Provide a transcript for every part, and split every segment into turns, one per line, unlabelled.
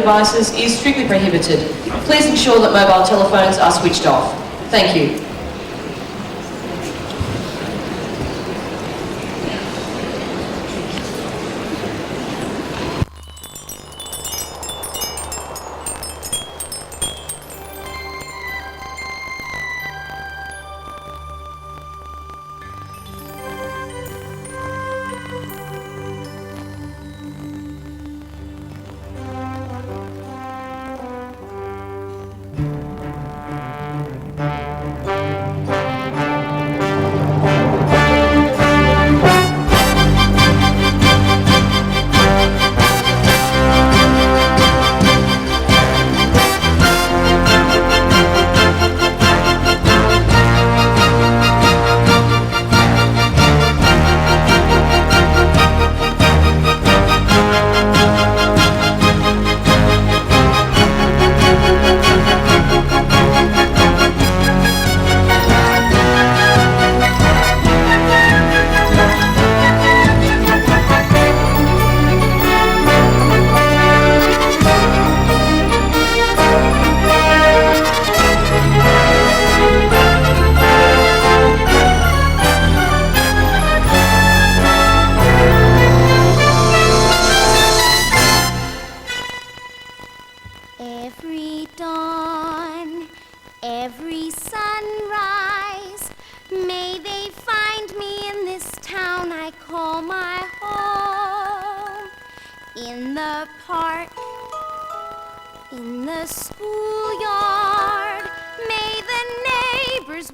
devices is strictly prohibited. Please ensure that mobile telephones are switched off. Thank you.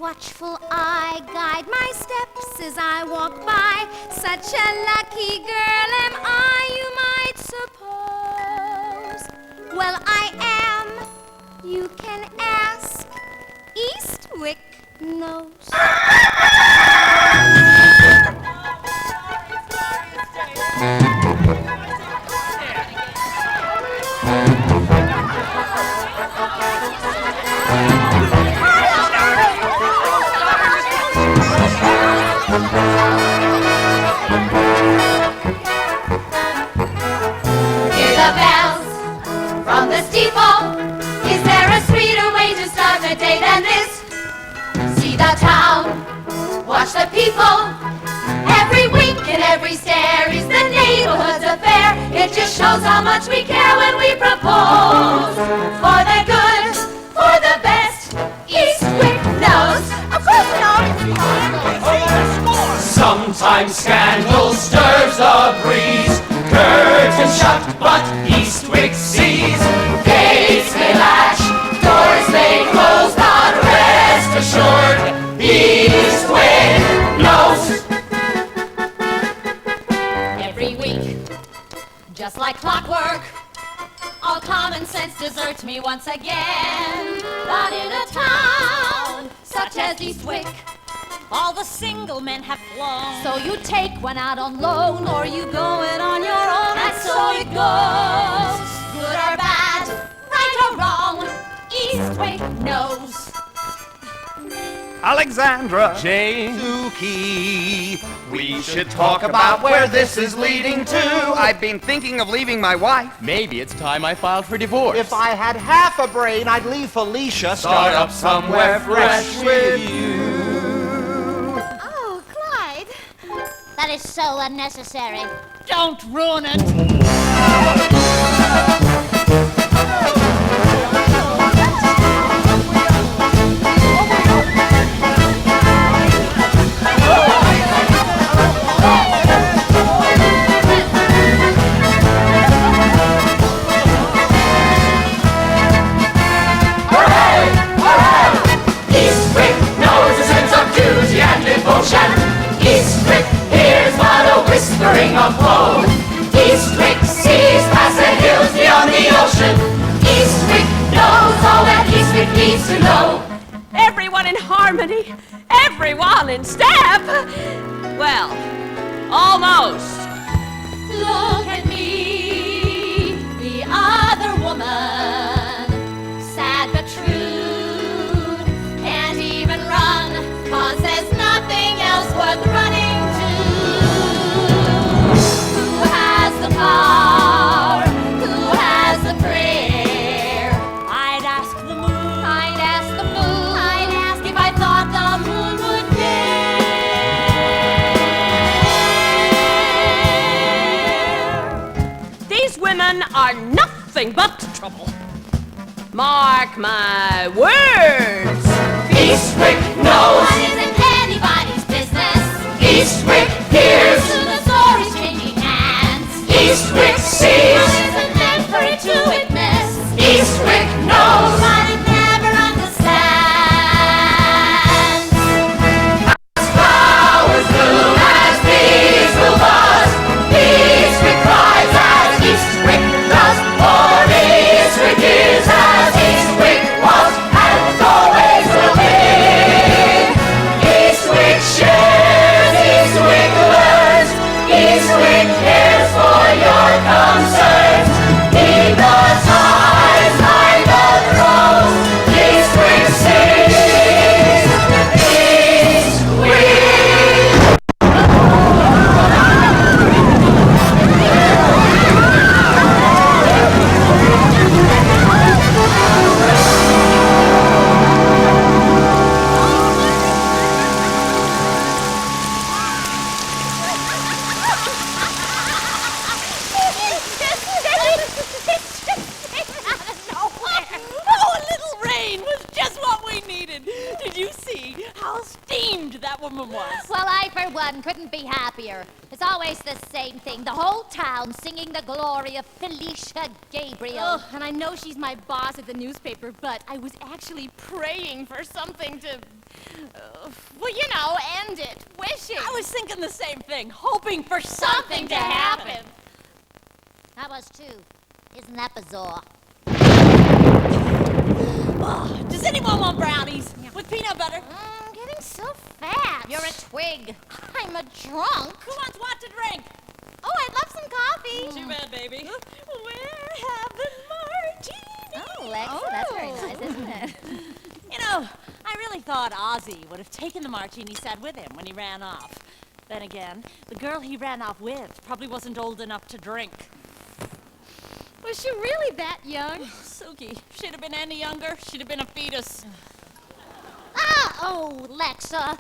Watchful eye guide my steps as I walk by. Such a lucky girl am I, you might suppose. Well, I am. You can ask. Eastwick knows.
Hear the bells from the steeple. Is there a sweeter way to start a day than this? See the town, watch the people. Every wink and every stare is the neighborhood's affair. It just shows how much we care when we propose. For the good, for the best, Eastwick knows. Of course we know.
Sometimes scandal stirs the breeze. Curtains shut, but Eastwick sees. Gates may latch, doors may close, but rest assured, Eastwick knows.
Every week, just like clockwork, all common sense deserts me once again. But in a town such as Eastwick, all the single men have flown. So you take one out on loan, or you go it on your own, and so it goes. Good or bad, right or wrong, Eastwick knows.
Alexandra,
Jane,
Toohey, we should talk about where this is leading to. I've been thinking of leaving my wife.
maybe it's time I filed for divorce.
If I had half a brain, I'd leave Felicia.
Start up somewhere fresh with you.
Oh, Clyde.
That is so unnecessary.
Don't ruin it.
Eastwick hears but a whispering of woe. Eastwick sees past the hills beyond the ocean. Eastwick knows all that Eastwick needs to know.
Everyone in harmony, everyone in step. Well, almost.
Look at me, the other woman, sad but true. Can't even run, 'cause there's nothing else worth running to. Who has the power? Who has the praise?
are nothing but trouble. Mark my words.
Eastwick knows.
What isn't anybody's business?
Eastwick hears.
To the stories changing hands.
Eastwick
What
sees.
isn't meant for it to witness?
Eastwick knows.
But it never understands.
As flowers bloom, as bees will buzz, Eastwick thrives as Eastwick does. For Eastwick is as Eastwick was and always will be. Eastwick shares, Eastwick learns, Eastwick cares for your concerns. Neither ties, neither throws, Eastwick sings. Eastwick.
Oh, a little rain was just what we needed. Did you see how steamed that woman was?
Well, I, for one, couldn't be happier. It's always the same thing. The whole town singing the glory of Felicia Gabriel.
Oh, and I know she's my boss at the newspaper, but I was actually praying for something to, well, you know, end it. Wishing.
I was thinking the same thing, hoping for something to happen.
I was too. Isn't that bizarre?
Oh, does anyone want brownies with peanut butter?
I'm getting so fat.
You're a twig.
I'm a drunk.
Who wants what to drink?
Oh, I'd love some coffee.
Too bad, baby. We're having martini.
Oh, Lexa, that's very nice, isn't it?
You know, I really thought Ozzy would have taken the martini set with him when he ran off. Then again, the girl he ran off with probably wasn't old enough to drink.
Was she really that young?
Suki, she'd have been any younger, she'd have been a fetus.
Oh, Lexa.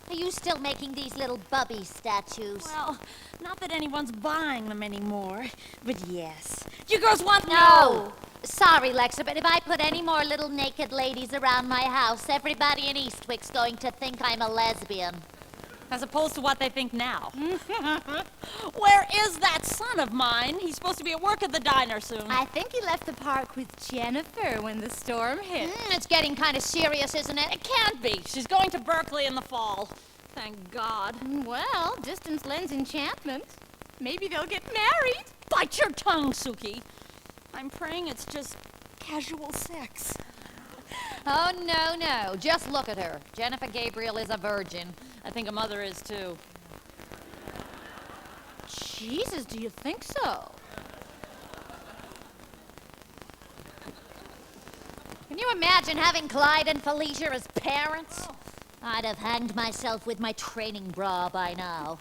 Are you still making these little bubby statues?
Well, not that anyone's buying them anymore, but yes. You girls want
No! Sorry, Lexa, but if I put any more little naked ladies around my house, everybody in Eastwick's going to think I'm a lesbian.
As opposed to what they think now. Where is that son of mine? He's supposed to be at work at the diner soon.
I think he left the park with Jennifer when the storm hit.
It's getting kind of serious, isn't it?
It can't be. She's going to Berkeley in the fall. Thank God.
Well, distance lends enchantment. Maybe they'll get married.
Bite your tongue, Suki. I'm praying it's just casual sex.
Oh, no, no. Just look at her. Jennifer Gabriel is a virgin.
I think a mother is too.
Jesus, do you think so?
Can you imagine having Clyde and Felicia as parents? I'd have hanged myself with my training bra by now.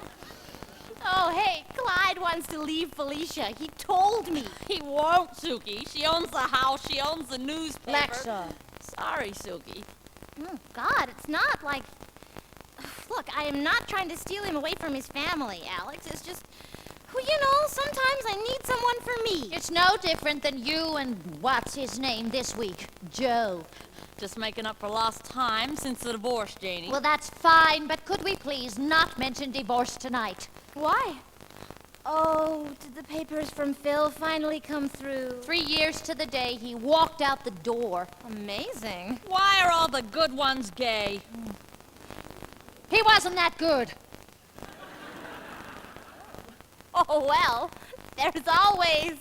Oh, hey, Clyde wants to leave Felicia. He told me.
He won't, Suki. She owns the house. She owns the newspaper.
Lexa.
Sorry, Suki.
Oh, God, it's not like... Look, I am not trying to steal him away from his family, Alex. It's just... Well, you know, sometimes I need someone for me.
It's no different than you and what's his name this week? Joe.
Just making up for lost time since the divorce, Janie.
Well, that's fine, but could we please not mention divorce tonight?
Why? Oh, did the papers from Phil finally come through?
3 years to the day he walked out the door.
Amazing.
Why are all the good ones gay?
He wasn't that good.
Oh, well, there's always...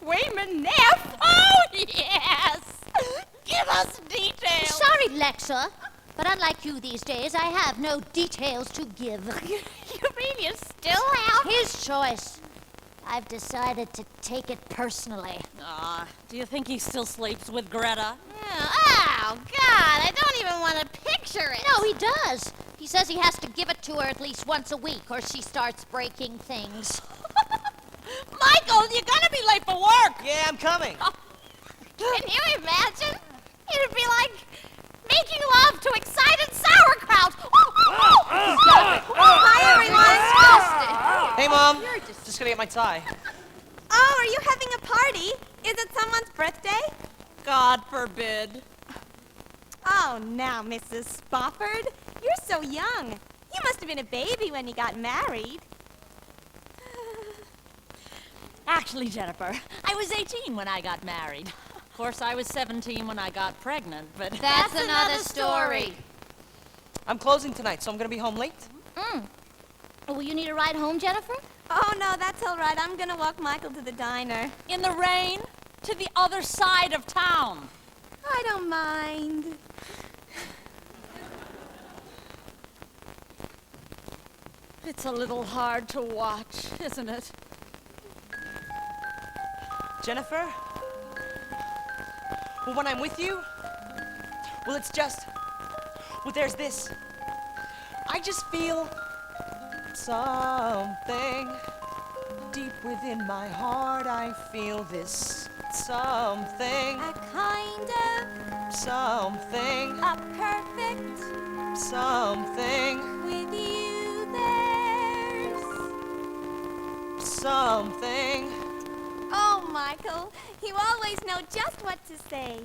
Wayman Neff.
Oh, yes! Give us details!
Sorry, Lexa, but unlike you these days, I have no details to give.
You mean you still have?
His choice. I've decided to take it personally.
Do you think he still sleeps with Greta?
Oh, God, I don't even want to picture it.
No, he does. He says he has to give it to her at least once a week, or she starts breaking things.
Michael, you're gonna be late for work!
Yeah, I'm coming.
Can you imagine? It'd be like making love to excited sauerkraut. Hi, everyone.
Hey, Mom. Just gonna get my tie.
Oh,
party? Is it someone's birthday?
God forbid.
Oh, now, Mrs. Spofford, you're so young. You must have been a baby when you got married.
Actually, Jennifer, I was 18 when I got married. Of course, I was 17 when I got pregnant, but...
That's another story.
I'm closing tonight, so I'm gonna be home late.
Will you need a ride home, Jennifer?
Oh, no, that's all right. I'm gonna walk Michael to the diner.
In the rain, to the other side of town.
I don't mind.
It's a little hard to watch, isn't it?
Jennifer? Well, when I'm with you, well, it's just... Well, there's this. I just feel something deep within my heart. I feel this something.
A kind of...
Something.
A perfect...
Something.
With you there's...
Something.
Oh, Michael, you always know just what to say.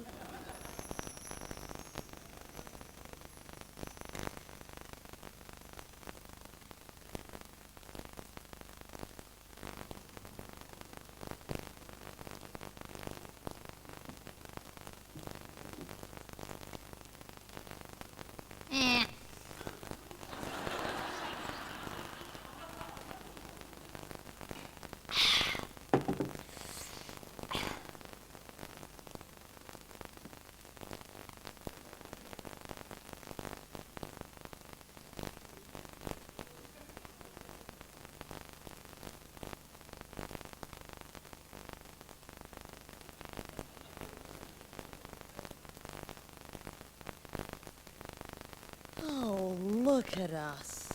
Oh, look at us.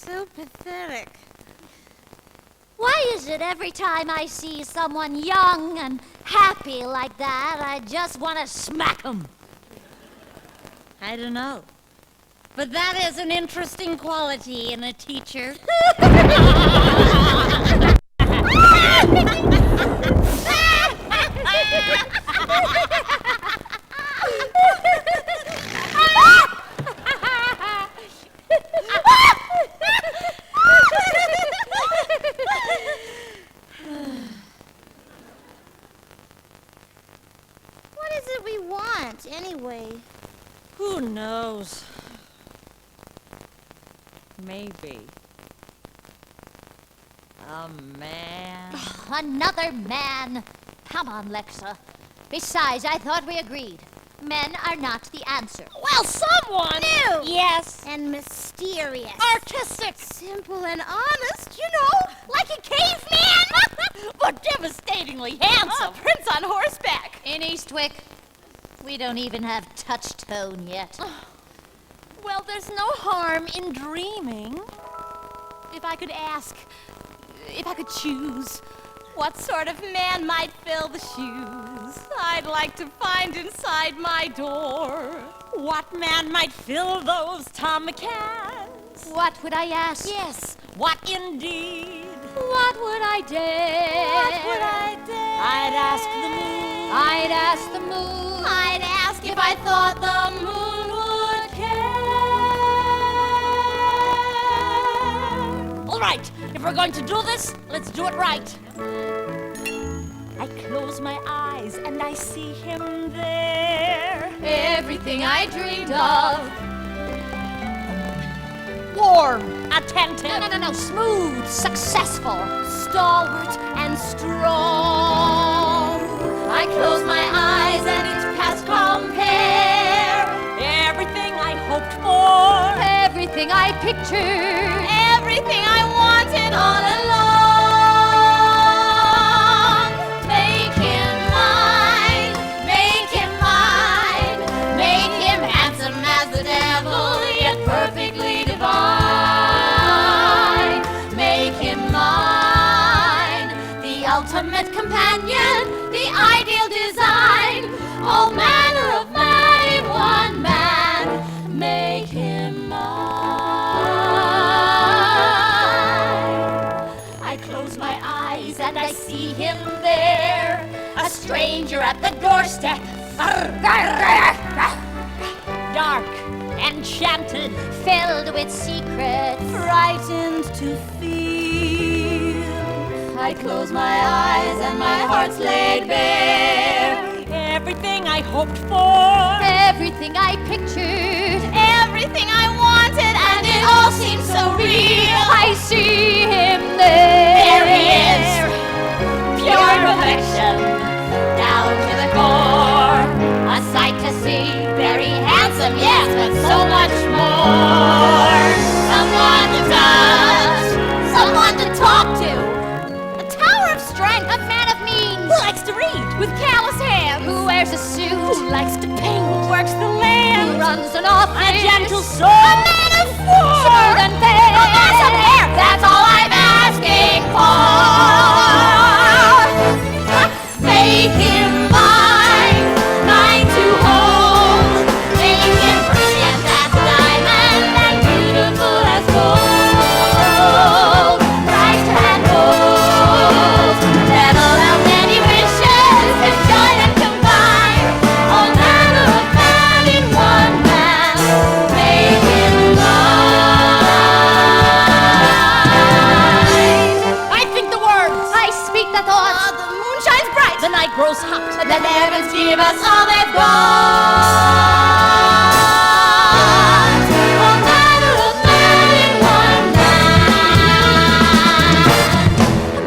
So pathetic.
Why is it every time I see someone young and happy like that, I just want to smack 'em?
I don't know. But that is an interesting quality in a teacher.
What is it we want, anyway?
Who knows? Maybe. A man.
Another man. Come on, Lexa. Besides, I thought we agreed. Men are not the answer.
Well, someone!
New!
Yes.
And mysterious.
Artistic.
Simple and honest, you know, like a caveman.
But devastatingly handsome.
Prince on horseback.
In Eastwick, we don't even have touch tone yet.
Well, there's no harm in dreaming.
If I could ask, if I could choose, what sort of man might fill the shoes I'd like to find inside my door?
What man might fill those Tom McCanns?
What would I ask?
Yes, what indeed?
What would I dare?
What would I dare?
I'd ask the moon.
I'd ask the moon.
I'd ask if I thought the moon would care.
All right, if we're going to do this, let's do it right. I close my eyes and I see him there.
Everything I dreamed of.
Warm, attentive.
No. Smooth, successful.
Stalwart and strong. I close my eyes and it's past compare.
Everything I hoped for.
Everything I pictured.
Everything I wanted all along. Make him mine, make him mine, make him handsome as the devil, yet perfectly divine. Make him mine, the ultimate companion, the ideal design, all manner of man in one man. Make him mine. I see him there, a stranger at the doorstep.
Dark, enchanted, filled with secrets,
Frightened to feel. I close my eyes and my heart's laid bare.
Everything I hoped for,
everything I pictured,
Everything I wanted, and it all seems so real.
I see him there.
There he is, pure perfection, down to the core. A sight to see, very handsome, yes, but so much more. Someone to touch, someone to talk to. A tower of strength,
A man of means,
who likes to read,
with callous hands.
who wears a suit,
who likes to paint,
Who works the
who
land.
runs an office,
a gentle soul,
A man of war.
smooth and fair.
A mass of hair, that's all I'm asking for. Make him mine, mine to hold. Make him brilliant as diamond and beautiful as gold. Bright and bold, settle out many wishes, and join and combine. All manner of man in one man. Make him mine.
I think the words,
I speak the thoughts.
The moon shines bright.
the night grows hot.
The heavens give us all they've got. All manner of man in one man.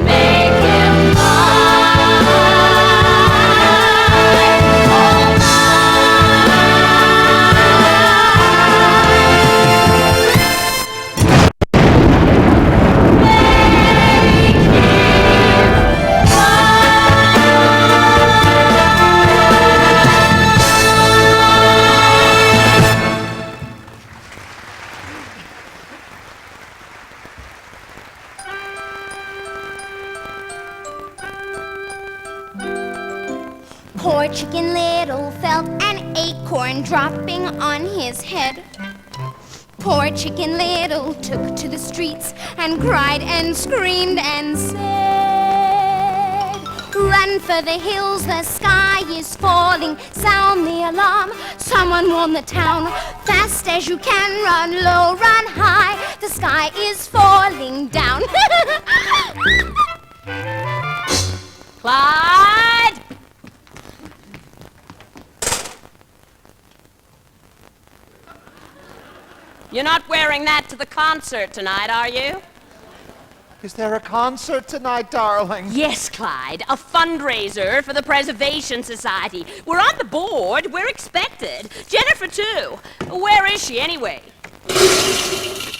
Make him mine. All
Poor Chicken Little felt an acorn dropping on his head. Poor Chicken Little took to the streets and cried and screamed and said, Run for the hills, the sky is falling. Sound the alarm, someone warn the town. Fast as you can, run low, run high. The sky is falling down.
Clyde! You're not wearing that to the concert tonight, are you?
Is there a concert tonight, darling?
Yes, Clyde. A fundraiser for the Preservation Society. We're on the board. We're expected. Jennifer, too. Where is she, anyway?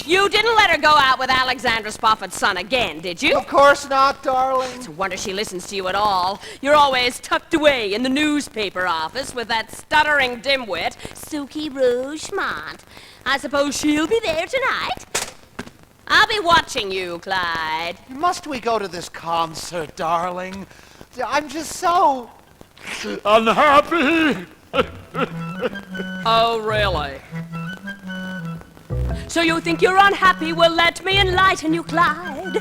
You didn't let her go out with Alexandra Spofford's son again, did you?
Of course not, darling.
It's a wonder she listens to you at all. You're always tucked away in the newspaper office with that stuttering dimwit, Suki Rougemont. I suppose she'll be there tonight. I'll be watching you, Clyde.
Must we go to this concert, darling? I'm just so unhappy.
Oh, really? So you think you're unhappy? Well, let me enlighten you, Clyde.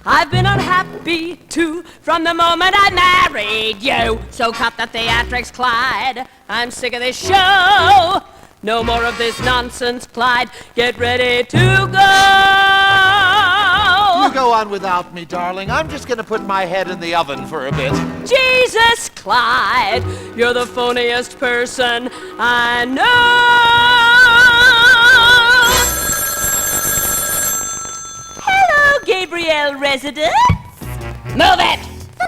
I've been unhappy, too, from the moment I married you. So cut the theatrics, Clyde. I'm sick of this show. No more of this nonsense, Clyde. Get ready to go.
You go on without me, darling. I'm just gonna put my head in the oven for a bit.
Jesus, Clyde, you're the phoniest person I know. Hello, Gabrielle residents. Move it!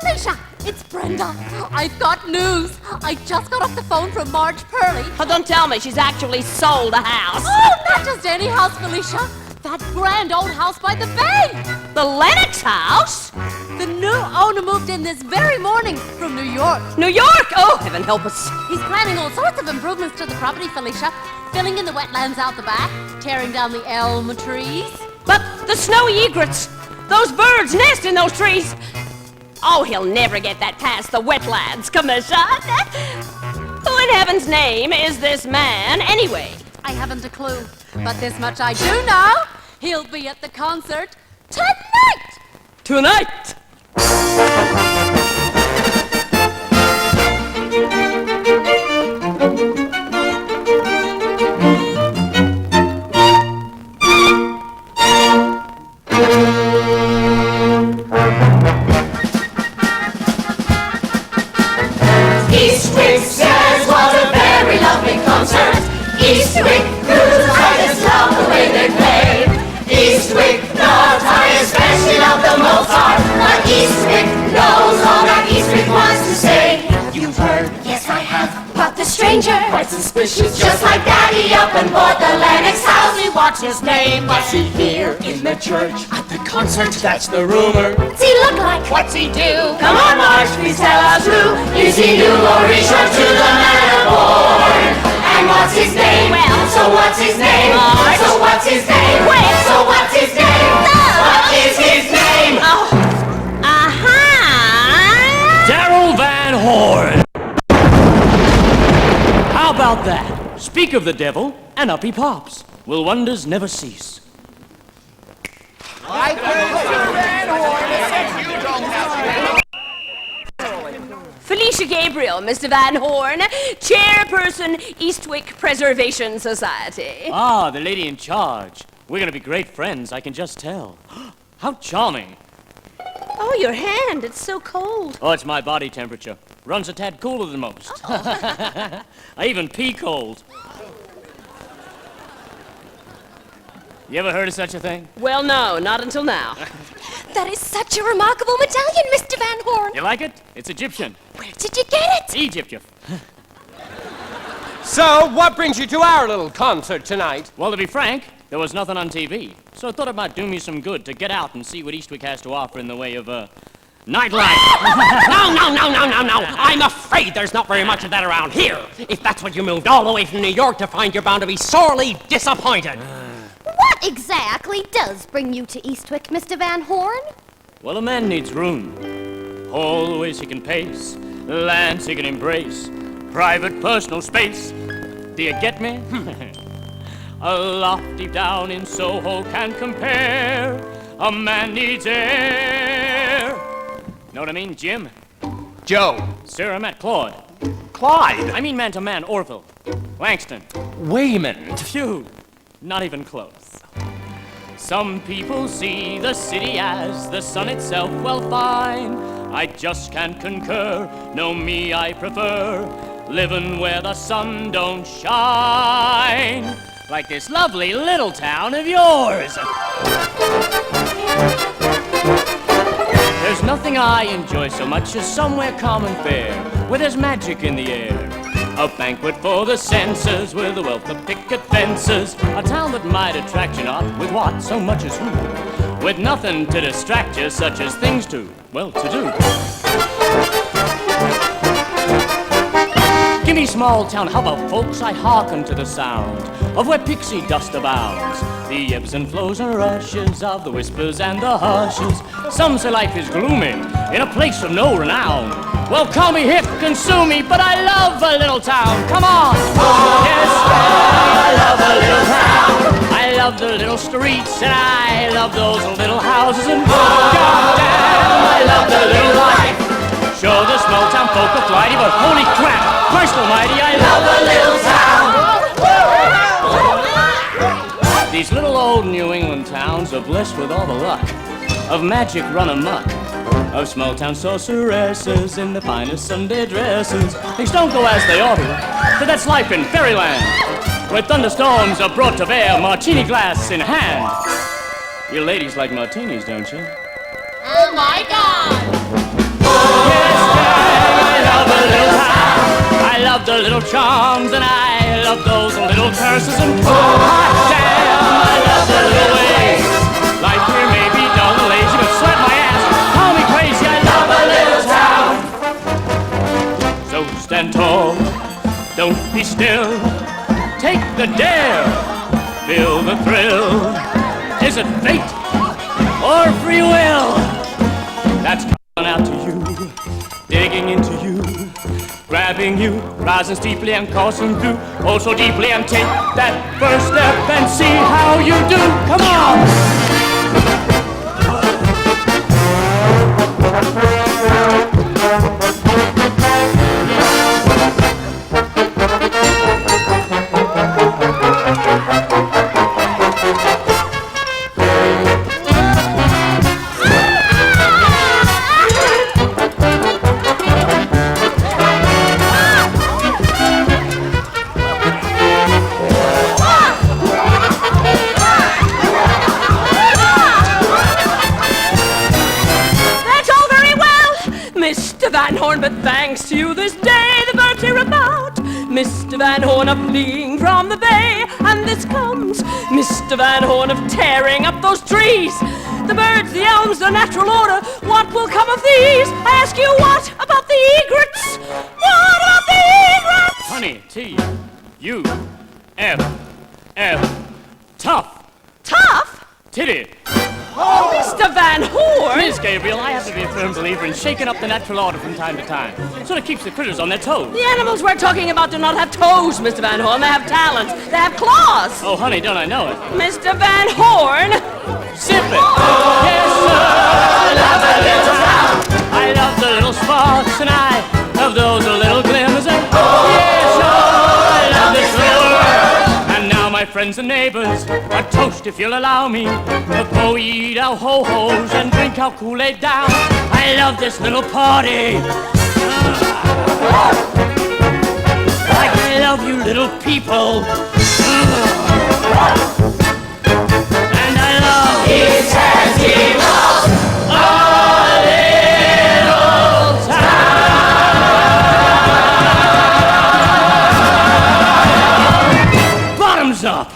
Felicia, it's Brenda. I've got news. I just got off the phone from Marge Purley.
Oh, don't tell me she's actually sold a house.
Oh, not just any house, Felicia. That grand old house by the bay.
The Lennox house?
The new owner moved in this very morning from New York.
New York? Oh, heaven help us.
He's planning all sorts of improvements to the property, Felicia. Filling in the wetlands out the back, tearing down the elm trees.
But the snowy egrets, those birds nest in those trees. Oh, he'll never get that past the Wetlands Commission. Who in heaven's name is this man, anyway?
I haven't a clue, but this much I do know. He'll be at the concert tonight.
Tonight!
Eastwick says what a very lovely concert. Eastwick crews, I just love the way they play. Eastwick notes, I especially love the Mozart. But Eastwick knows all that Eastwick wants to say. You've heard? Yes, I have. But the stranger, quite suspicious, just like Daddy up on board the Lennox house. What's his name? What's he here in the church? At the concert, that's the rumor. What's he look like? What's he do? Come on, Marsh, please tell us who. Is he new or is short to the manor born? And what's his name? Well, so what's his name? Marsh. So what's his name? Wait. So what's his name? No. What is his name?
Oh.
Daryl Van Horn. How about that? Speak of the devil, and up he pops. Will wonders never cease?
Felicia Gabriel, Mr. Van Horn, chairperson, Eastwick Preservation Society.
Ah, the lady in charge. We're gonna be great friends, I can just tell. How charming.
Oh, your hand, it's so cold.
Oh, it's my body temperature. Runs a tad cooler than most. I even pee cold. You ever heard of such a thing?
Well, no, not until now.
That is such a remarkable medallion, Mr. Van Horn.
You like it? It's Egyptian.
Where did you get it?
Egypt.
So, what brings you to our little concert tonight?
Well, to be frank, there was nothing on TV, so I thought it might do me some good to get out and see what Eastwick has to offer in the way of, nightlife.
No. I'm afraid there's not very much of that around here. If that's what you moved all the way from New York to find, you're bound to be sorely disappointed.
What exactly does bring you to Eastwick, Mr. Van Horn?
Well, a man needs room. Hallways he can pace, lands he can embrace, private personal space. Do you get me? A loft deep down in Soho can't compare. A man needs air. Know what I mean, Jim?
Joe.
Sir, I'm at Claude.
Clyde.
I mean man-to-man, Orville. Langston.
Wayman.
Phew, not even close. Some people see the city as the sun itself, well fine. I just can't concur, no me I prefer, living where the sun don't shine. Like this lovely little town of yours. There's nothing I enjoy so much as somewhere calm and fair, where there's magic in the air. A banquet for the senses, with a wealth of picket fences. A town that might attract you not with what, so much as who. With nothing to distract you, such as things to, well, to do. Give me small town, how about folks? I hearken to the sound of where pixie dust abounds. The ebbs and flows and rushes of the whispers and the hushes. Some say life is gloomy in a place of no renown. Well, call me hip, consume me, but I love a little town. Come on! Yes, I love a little town. I love the little streets, and I love those little houses. And goddamn, I love the little life. Sure, the small town folk are flighty, but holy crap, Christ almighty, I love a little town. These little old New England towns are blessed with all the luck of magic run amok, of small town sorceresses in the finest Sunday dresses. Things don't go as they ought to, but that's life in fairyland, where thunderstorms are brought to bear, martini glass in hand. You ladies like martinis, don't you?
Oh my God!
Yes, I love a little town. I love the little charms, and I love those little curses. And hot damn, I love the little ways. Life here may be dull and lazy, but sweat my ass, call me crazy. I love a little town. So stand tall, don't be still. Take the dare, feel the thrill. Is it fate or free will that's coming out to you, digging into you, grabbing you, rising steeply and coursing through, oh so deeply, and take that first step and see how you do. Come on!
Van Horn, but thanks to you this day the birds hear about Mr. Van Horn of fleeing from the bay, and this comes Mr. Van Horn of tearing up those trees. The birds, the elms, their natural order, what will come of these? I ask you, what about the egrets? What about the egrets?
Honey, T, U, F, tough.
Tough?
Titty.
Oh, Mr. Van Horn!
Miss Gabriel, I have to be a firm believer in shaking up the natural order from time to time. Sort of keeps the critters on their toes.
The animals we're talking about do not have toes, Mr. Van Horn. They have talons. They have claws.
Oh, honey, don't I know it?
Mr. Van Horn!
Sip it! Yes, sir! I love the little sound. I love the little sparks, and I love those little glimmers. And yes, sir! I love this little world. And now, my friends and neighbors, a toast if you'll allow me. Before we eat our ho-hos and drink our Kool-Aid down. I love this little party. Like I love you little people. And I love
He says he loves
a little town. Bottoms up.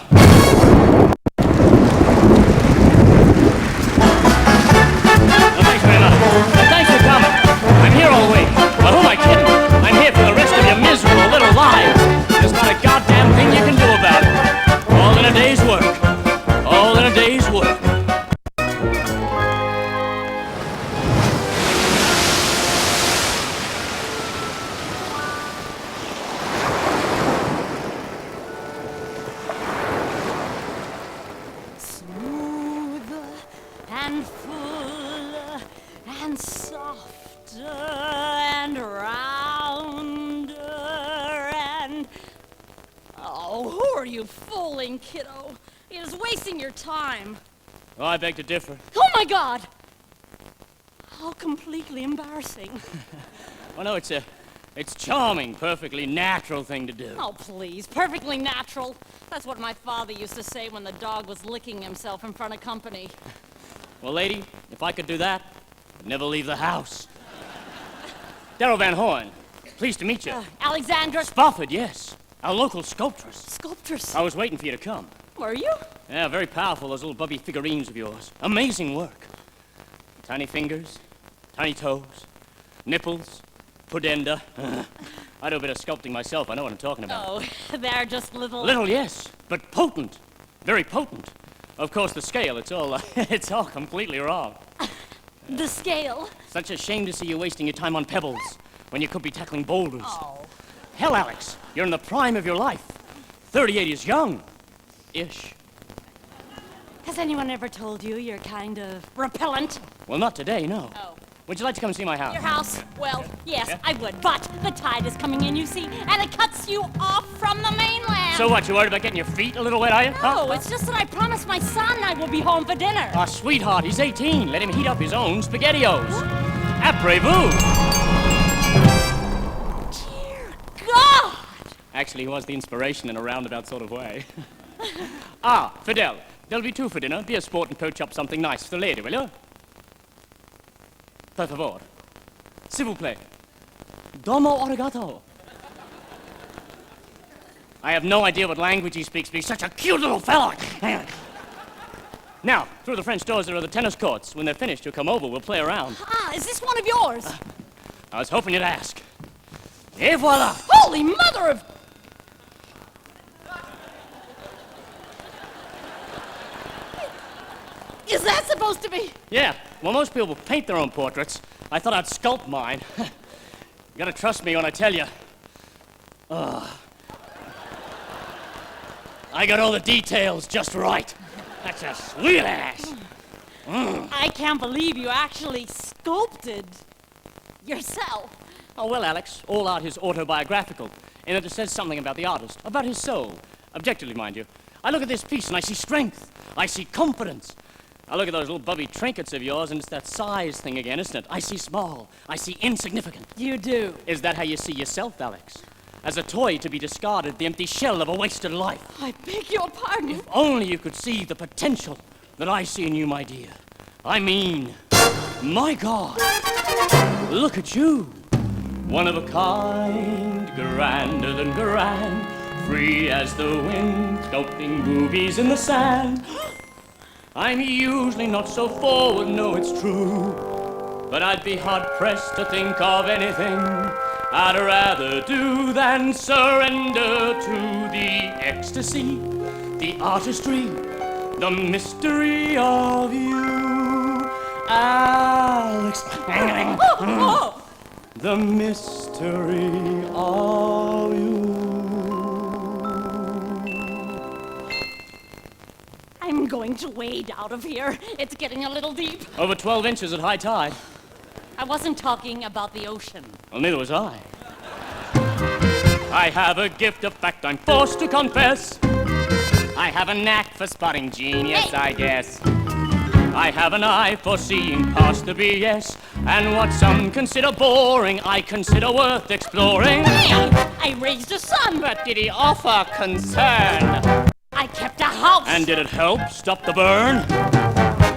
Thanks very much. Thanks for coming. I'm here all week. But who am I kidding? I'm here for the rest of your miserable little lives. There's not a goddamn thing you can do about it. All in a day's work. All in a day's work.
Smooth and full and softer and rounder and... Oh, who are you fooling, kiddo? It is wasting your time.
Oh, I beg to differ.
Oh, my God! How completely embarrassing.
Well, no, it's charming, perfectly natural thing to do.
Oh, please. Perfectly natural. That's what my father used to say when the dog was licking himself in front of company.
Well, lady, if I could do that, I'd never leave the house. Daryl Van Horn, pleased to meet you.
Alexandra...
Spofford, yes. Our local sculptress.
Sculptress?
I was waiting for you to come.
Were you?
Yeah, very powerful, those little bubby figurines of yours. Amazing work. Tiny fingers, tiny toes, nipples, pudenda. I do a bit of sculpting myself. I know what I'm talking about.
Oh, they're just little...
Little, yes, but potent. Very potent. Of course, the scale, it's all completely wrong.
The scale?
Such a shame to see you wasting your time on pebbles when you could be tackling boulders.
Oh.
Hell, Alex, you're in the prime of your life. 38 is young-ish.
Has anyone ever told you you're kind of repellent?
Well, not today, no.
Oh.
Would you like to come and see my house?
Your house? Well, yes,
Yeah?
I would. But the tide is coming in, you see, and it cuts you off from the mainland.
So what, you worried about getting your feet a little wet, are you?
No, it's just that I promised my son I will be home for dinner.
Ah, sweetheart, he's 18. Let him heat up his own SpaghettiOs. Après-vous.
Dear God!
Actually, he was the inspiration in a roundabout sort of way. Fidel, there'll be two for dinner. Be a sport and poach up something nice for the lady, will you? Per favor. S'il vous plaît. Domo arigato. I have no idea what language he speaks, but he's such a cute little fella. Now, through the French doors there are the tennis courts. When they're finished, you'll come over. We'll play around.
Ah, is this one of yours?
I was hoping you'd ask. Et voila!
Holy mother of... Is that supposed to be...
Yeah, well, most people paint their own portraits. I thought I'd sculpt mine. You gotta trust me when I tell you. I got all the details just right. That's a sweet ass.
I can't believe you actually sculpted yourself.
Oh, well, Alex, all art is autobiographical, in that it says something about the artist, about his soul. Objectively, mind you. I look at this piece and I see strength. I see confidence. I look at those little bubby trinkets of yours and it's that size thing again, isn't it? I see small. I see insignificant.
You do.
Is that how you see yourself, Alex? As a toy to be discarded, the empty shell of a wasted life.
I beg your pardon.
If only you could see the potential that I see in you, my dear. I mean, my God, look at you. one of a kind, grander than grand, free as the wind, sculpting boobies in the sand. I'm usually not so forward, no, it's true, but I'd be hard-pressed to think of anything I'd rather do than surrender to the ecstasy, the artistry, the mystery of you, Alex. The mystery of you.
I'm going to wade out of here. It's getting a little deep.
Over 12 inches at high tide.
I wasn't talking about the ocean.
Well, neither was I. I have a gift of fact I'm forced to confess. I have a knack for spotting genius, I guess. I have an eye for seeing past the BS, and what some consider boring, I consider worth exploring.
I raised a son,
but did he offer concern?
I kept a house.
And did it help stop the burn?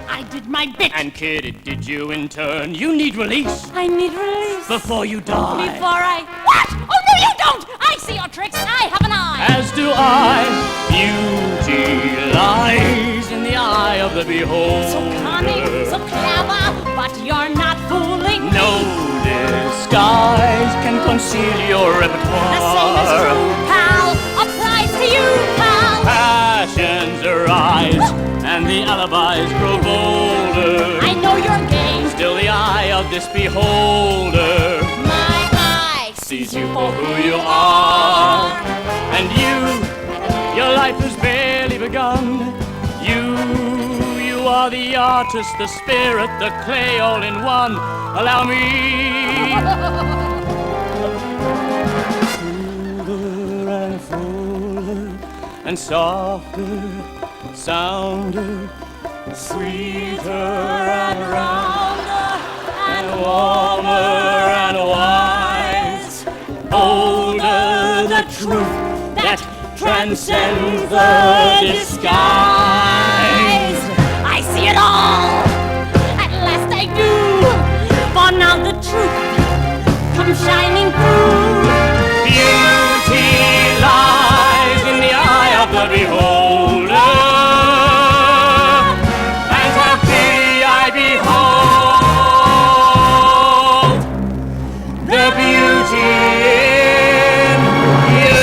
I did my bit.
And kid, did you in turn? You need release.
I need release.
Before you die.
Before I... What? Oh, no, you don't! I see your tricks. I have an eye.
As do I. Beauty lies in the eye of the beholder.
So cunning, so clever, but you're not fooling me.
No disguise can conceal your repertoire.
The same as true, pal, applies to you, pal.
Passions arise, and the alibis grow bolder.
I know your game.
Still the eye of this beholder.
My eye
Sees you for who you are. And your life has barely begun. You are the artist, the spirit, the clay all in one. Allow me. Smoother and fuller and softer, sounder, sweeter and rounder, and warmer and wise. Older the truth that transcends the disguise.
I see it all. At last I do. For now the truth comes shining through.
Beauty lies in the eye of the beholder. And have pity I behold the beauty in you.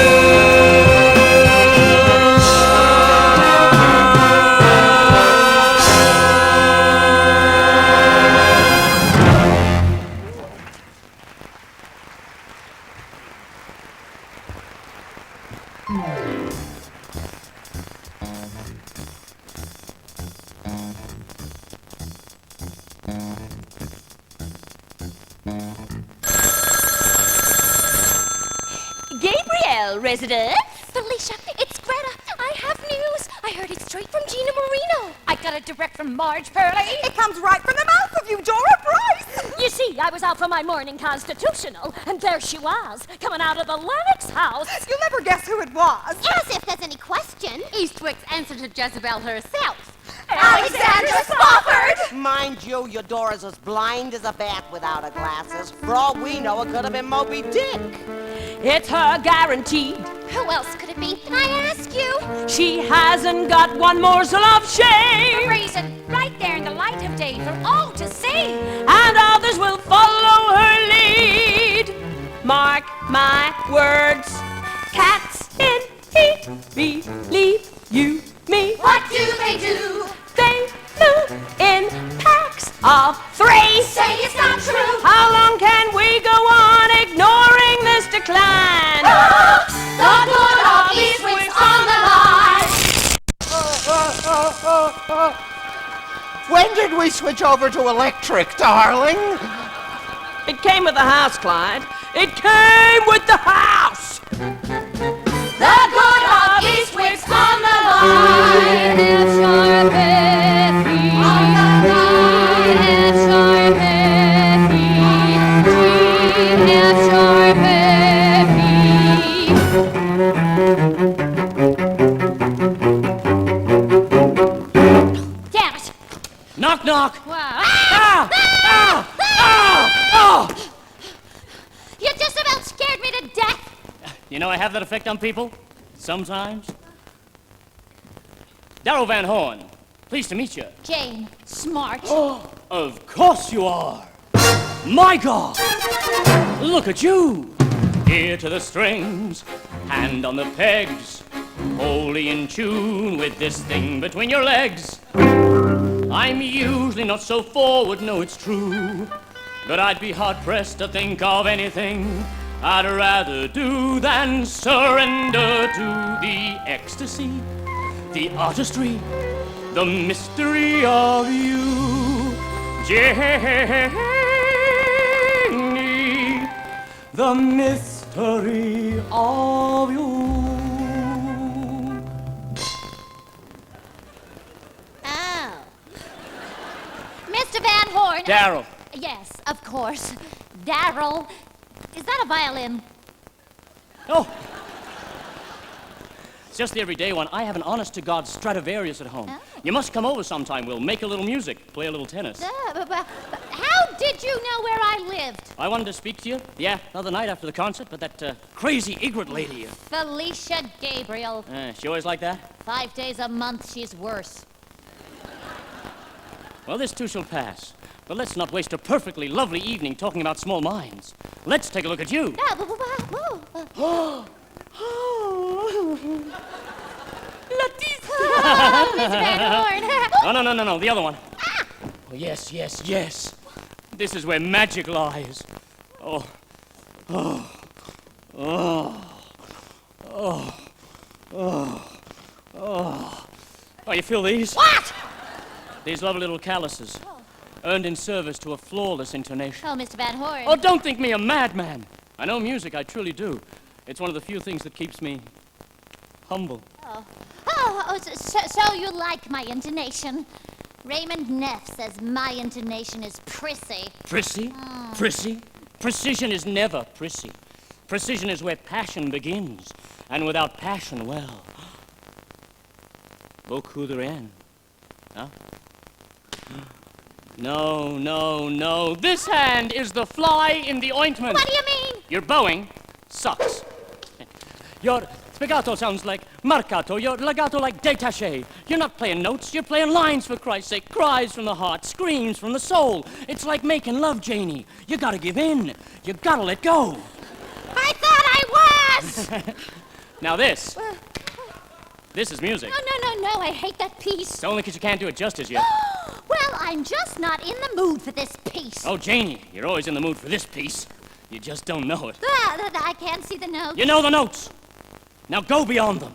Gabriel, resident?
Felicia, it's Greta. I have news. I heard it straight from Gina Marina.
I got it direct from Marge Pearlie.
It comes right from the mouth of Eudora Bryce.
You see, I was out for my morning constitutional, and there she was, coming out of the Lennox house.
You'll never guess who it was.
As if there's any question.
Eastwick's answer to Jezebel herself.
Alexandra Spofford!
Mind you, Eudora's as blind as a bat without her glasses. For all we know, it could have been Moby Dick.
It's her guaranteed.
Who else could it be? I ask you.
She hasn't got one morsel of shame.
The reason, right there in the light of day for all to see.
And others will follow her lead. Mark my words. Cats in heat believe you me.
What do they do?
They move in packs of 3.
Say it's not true.
How long can we go on ignoring this decline?
The good of Eastwick's on the line.
When did we switch over to electric, darling?
It came with the house, Clyde. It came with the house.
The good of Eastwick's on the line.
Hampshire Betty, on the line. Hampshire Betty, Green Hampshire
Damn it.
Knock, knock.
Wow.
Ah! Ah! Ah! Ah!
You did
You know I have that effect on people? Sometimes. Darrow Van Horn, pleased to meet you.
Jane, smart.
Oh, of course you are. My God! Look at you! Ear to the strings, hand on the pegs, wholly in tune with this thing between your legs. I'm usually not so forward, no, it's true, but I'd be hard-pressed to think of anything I'd rather do than surrender to the ecstasy, the artistry, the mystery of you, Janie, the mystery of you.
Oh. Mr. Van Horn.
Darrow.
Yes, of course. Darryl. Is that a violin?
Oh. It's just the everyday one. I have an honest-to-God Stradivarius at home.
Oh.
You must come over sometime. We'll make a little music, play a little tennis.
But how did you know where I lived?
I wanted to speak to you, the other night after the concert, but that crazy egret lady.
Felicia Gabriel.
She always like that?
5 days a month, she's worse.
Well, this too shall pass. But let's not waste a perfectly lovely evening talking about small minds. Let's take a look at you.
Oh, Mr. Van Horn.
No, the other one. Oh, yes. This is where magic lies. Oh, you feel these?
What?
These lovely little calluses, earned in service to a flawless intonation.
Oh, Mr. Van Horn.
Oh, don't think me a madman. I know music, I truly do. It's one of the few things that keeps me humble.
So you like my intonation? Raymond Neff says my intonation is prissy.
Prissy? Prissy? Precision is never prissy. Precision is where passion begins. And without passion, well, beaucoup de rien. Huh? No. This hand is the fly in the ointment.
What do you mean?
Your bowing sucks. Your spiegato sounds like marcato. Your legato like détaché. You're not playing notes. You're playing lines, for Christ's sake. Cries from the heart. Screams from the soul. It's like making love, Janie. You gotta give in. You gotta let go.
I thought I was!
Now this is music.
No. I hate that piece.
It's only because you can't do it justice yet.
Well, I'm just not in the mood for this piece.
Oh, Janie, you're always in the mood for this piece. You just don't know it.
I can't see the notes.
You know the notes. Now go beyond them.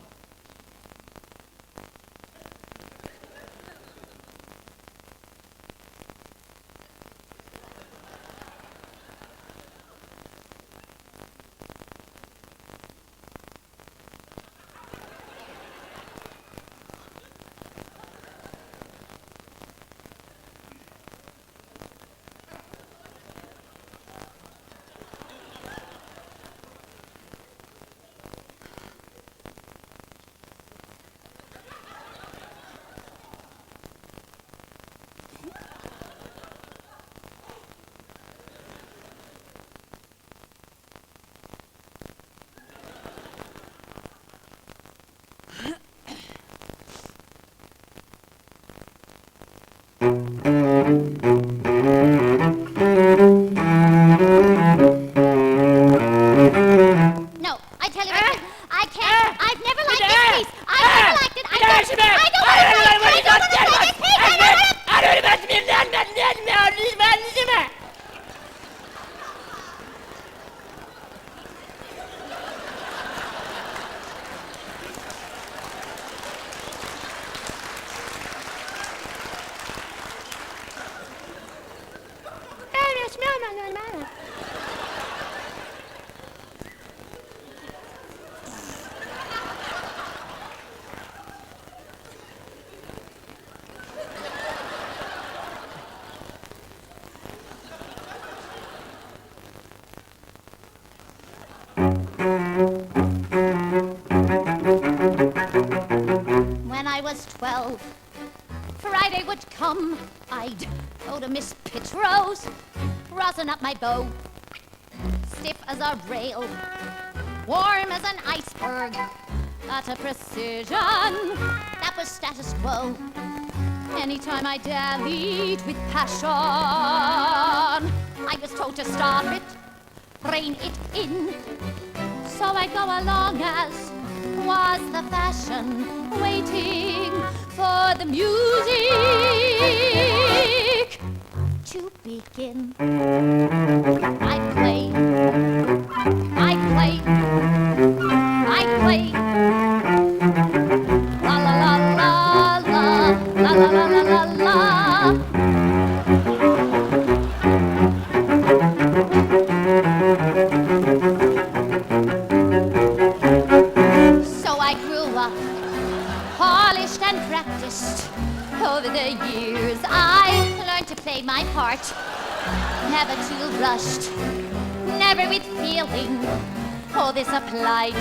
No, I tell you, I can't. I've never liked this piece. I've never liked it. I don't want to play this piece. When I was 12, Friday would come, I'd go to Miss Pitrose, rosin up my bow, stiff as a rail,
warm as an iceberg. At a precision, that was status quo. Anytime I dallied with passion, I was told to stop it, rein it in. So I go along as was the fashion, waiting for the music to begin. I play, I play, I play. La la la la la, la la la la la la. So I grew up, polished and practiced. Over the years I learned to play my part. Never too rushed, never with feeling. Oh, this applied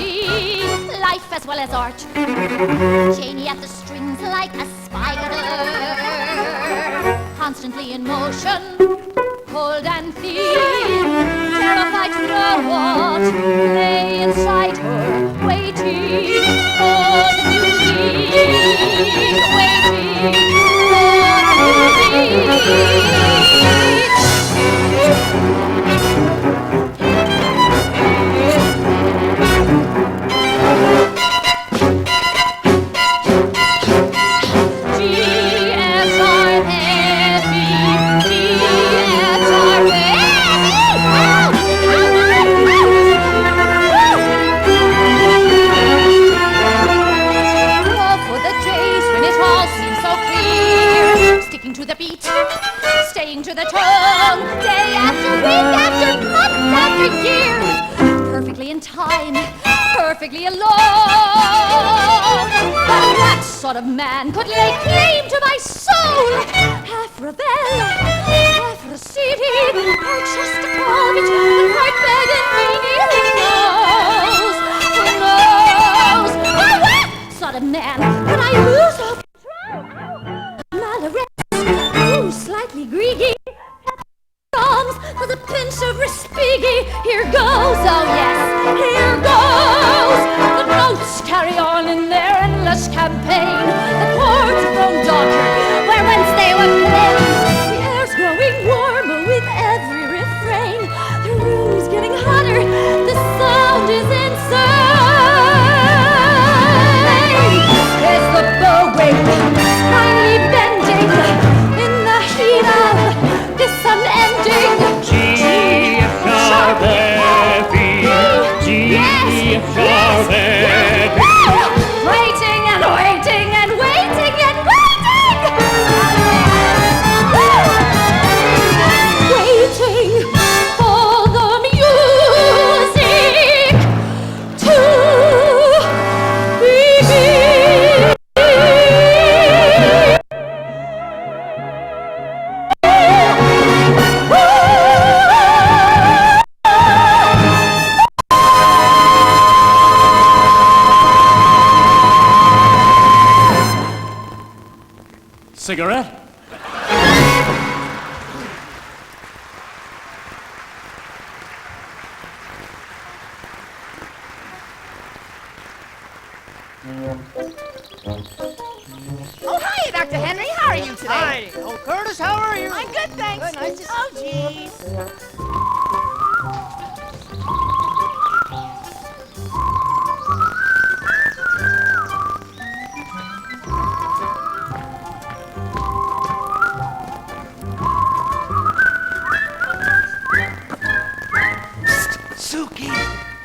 life as well as art. Janie at the strings like a spider, constantly in motion, cold and thin, terrified to know what lay inside her, waiting for the music, waiting for the to the beat, staying to the tone, day after week after month after year, perfectly in time, perfectly alone. But what sort of man could lay claim to my soul? Half rebel, half receding, or just a call between heart begging meaning? Who knows? Oh, what sort of man could I lose all control? Malorette, slightly greedy, drums with a pinch of Respighi. Here goes, oh yes, here goes. The notes carry on in their endless campaign. The chords have grown darker where once they were plain. The air's growing warmer with every refrain. The room's getting hotter, the sound is insane. There's the bow waving, finally bending in the heat of this unending
G sharp F, G sharp F.
Waiting and waiting and waiting and waiting. Waiting for the music to begin.
Cigarette?
Oh, hi, Dr. Henry. How are you today?
Hi. Oh, Curtis, how are you?
I'm good, thanks.
Good, nice to
Oh, geez.
Suki!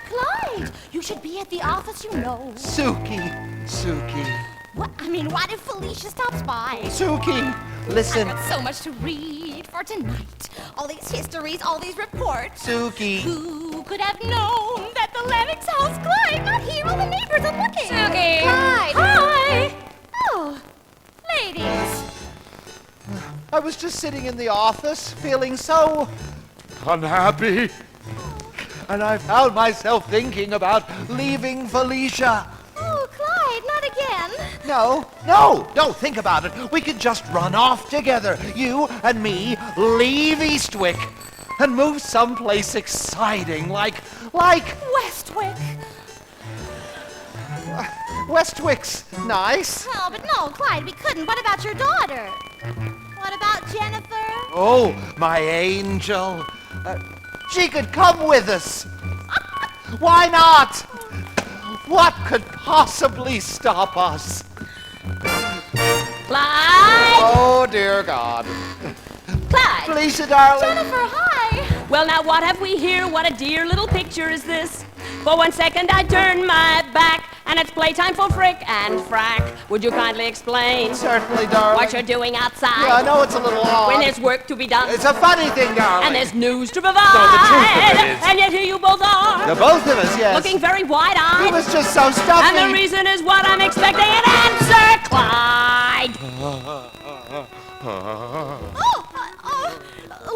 Clyde, you should be at the office, you know.
Suki! Suki!
What? I mean, what if Felicia stops by?
Suki! Listen!
I've got so much to read for tonight. All these histories, all these reports.
Suki!
Who could have known that the Lennox house, Clyde, not here, all the neighbors are looking.
Suki!
Clyde! Hi! Oh, ladies.
I was just sitting in the office, feeling so unhappy. And I found myself thinking about leaving Felicia.
Oh, Clyde, not again.
No, think about it. We could just run off together. You and me leave Eastwick. and move someplace exciting, like
Westwick.
Westwick's nice.
Oh, but no, Clyde, we couldn't. What about your daughter? What about Jennifer?
Oh, my angel. She could come with us. Why not? What could possibly stop us?
Clyde!
Oh, dear God.
Clyde!
Felicia, darling.
Jennifer, hi.
Well, now what have we here? What a dear little picture is this? For 1 second I turn my back, and it's playtime for Frick and Frack. Would you kindly explain?
Certainly, darling.
What you're doing outside?
Yeah, I know it's a little odd.
When there's work to be done.
It's a funny thing, darling.
And there's news to provide.
So the truth of it is...
And yet here you both are.
The both of us, yes.
Looking very wide-eyed.
It was just so stuffy.
And the reason is what I'm expecting an answer, Clyde.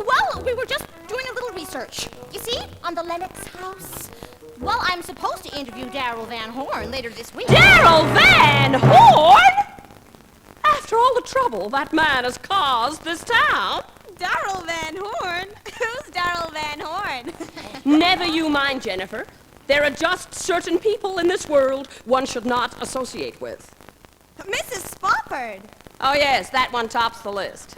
Well, we were just doing a little research. You see, on the Lennox house. Well, I'm supposed to interview Daryl Van Horn later this week.
Daryl Van Horn? After all the trouble that man has caused this town.
Daryl Van Horn? Who's Daryl Van Horn?
Never you mind, Jennifer. There are just certain people in this world one should not associate with.
Mrs. Spofford.
Oh, yes, that one tops the list.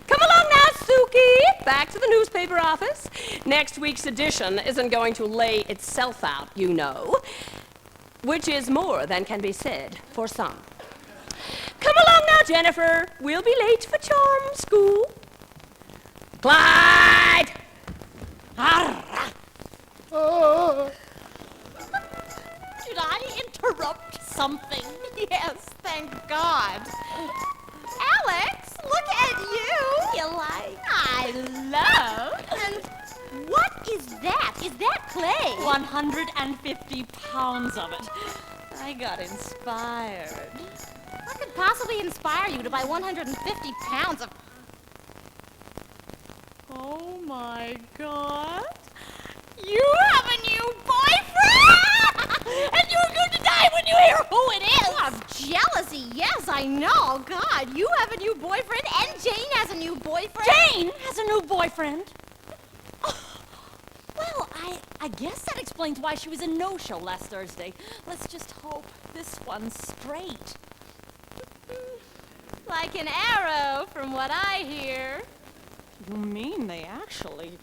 Come along now, Suki. Back to the newspaper office. Next week's edition isn't going to lay itself out, you know, which is more than can be said for some. Come along now, Jennifer. We'll be late for charm school. Clyde!
Did I interrupt something? Yes, thank God. Alex, look at you. You like? I love. And what is that? Is that clay?
150 pounds of it. I got inspired.
What could possibly inspire you to buy 150 pounds of...
Oh my God.
You have a new boyfriend! And you're going to die when you hear who it is! Oh, jealousy, yes, I know. God, you have a new boyfriend and Jane has a new boyfriend.
Jane has a new boyfriend? Oh, well, I guess that explains why she was a no-show last Thursday. Let's just hope this one's straight.
Like an arrow, from what I hear.
You mean they actually...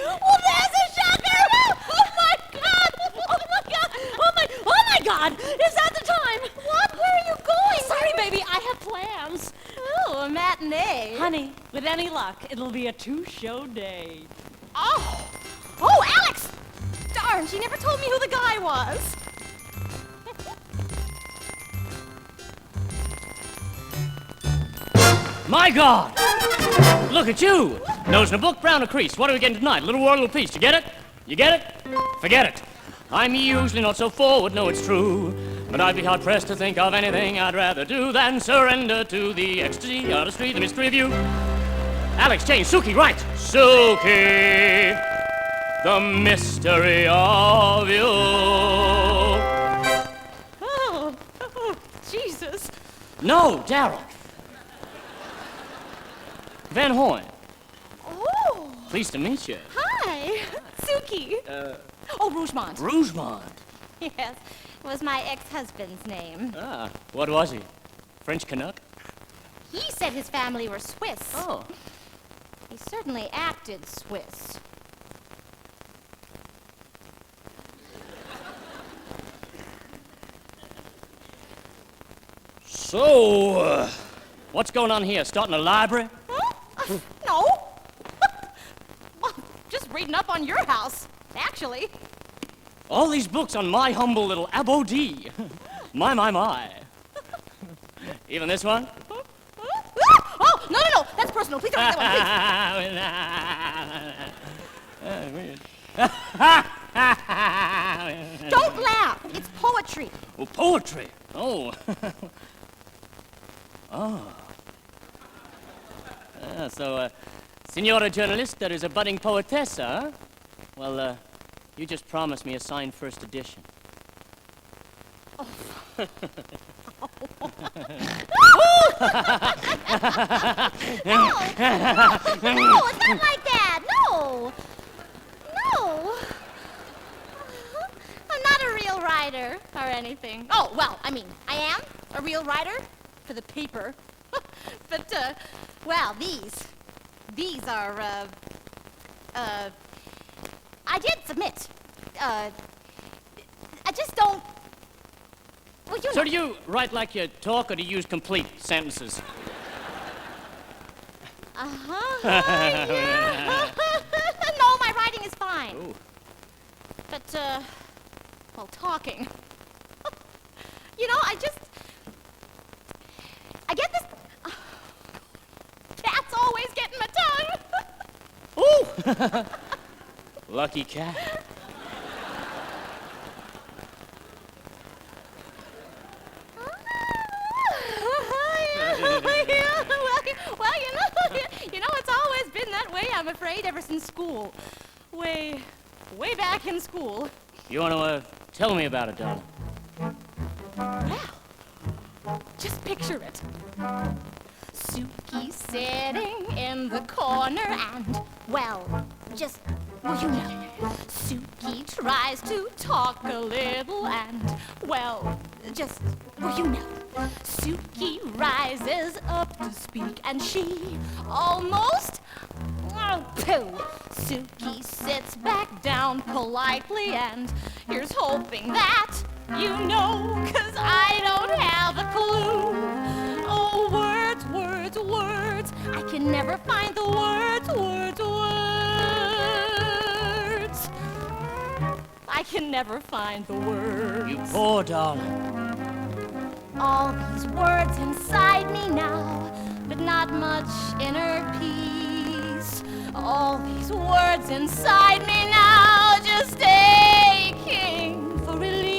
Well, there's a shocker! Oh my God! Oh my God!
Oh my God! Is that the time?
What? Where are you going?
Sorry, baby, I have plans.
Oh, a matinee.
Honey, with any luck, it'll be a 2-show day.
Oh! Oh, Alex! Darn, she never told me who the guy was.
My God! Look at you! Nose in a book, brown a crease. What are we getting tonight? A little war, a little peace. You get it? You get it? Forget it. I'm usually not so forward, no, it's true. But I'd be hard-pressed to think of anything I'd rather do than surrender to the ecstasy, artistry, the mystery of you. Alex, Jane, Suki, right. Suki, the mystery of you.
Oh, Jesus.
No, Daryl. Van Horn.
Oh.
Pleased to meet you.
Hi. Suki. Oh, Rougemont.
Rougemont.
Yes, it was my ex-husband's name.
Ah, what was he? French Canuck?
He said his family were Swiss.
Oh.
He certainly acted Swiss.
So, what's going on here? Starting a library?
Huh? No. Well, just reading up on your house, actually.
All these books on my humble little abode. My. Even this one?
Oh, no, that's personal. Please don't read that one, please. Don't laugh. It's poetry.
Oh, poetry. Oh. Oh. So, Signora Journalista is a budding poetessa, huh? Well, you just promised me a signed first edition.
Oh.
No, it's not like that. No. I'm not a real writer or anything. Oh, well, I mean, I am a real writer for the paper. But, well, these are, I did submit. I just don't, well, you know.
So do you write like you talk, or do you use complete sentences?
Yeah. No, my writing is fine.
Ooh.
But, well, talking. You know, I get this... Cat's always getting my tongue.
Ooh! Lucky cat.
Well, you know, it's always been that way, I'm afraid, ever since school. Way back in school.
You want to tell me about it, darling?
Well, just picture it. Suki sitting in the corner and, well, you know. Suki tries to talk a little and, well, you know. Suki rises up to speak and she almost, pooh. Suki sits back down politely and here's hoping that you know, 'cause I don't have a clue. Oh, words, words, words. I can never find the words, words, words. I can never find the words.
You poor darling.
All these words inside me now, but not much inner peace. All these words inside me now, just aching for release.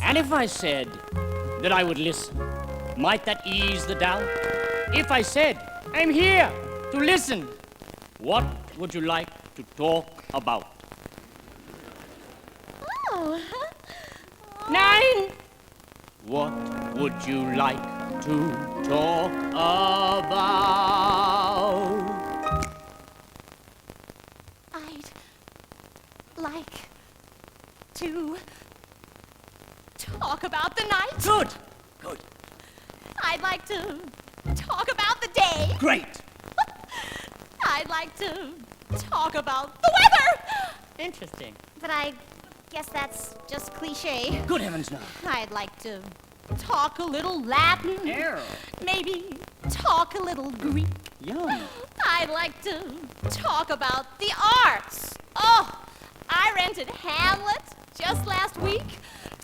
And if I said that I would listen, might that ease the doubt? If I said, I'm here to listen, what would you like to talk about?
Oh.
9. What would you like to talk about?
I'd like to talk about the night.
Good.
I'd like to talk about the day.
Great.
I'd like to talk about the weather.
Interesting.
But I guess that's just cliche.
Good heavens, no.
I'd like to talk a little Latin.
Ew.
Maybe talk a little Greek.
Yum.
I'd like to talk about the arts. Oh, I rented Hamlet just last week.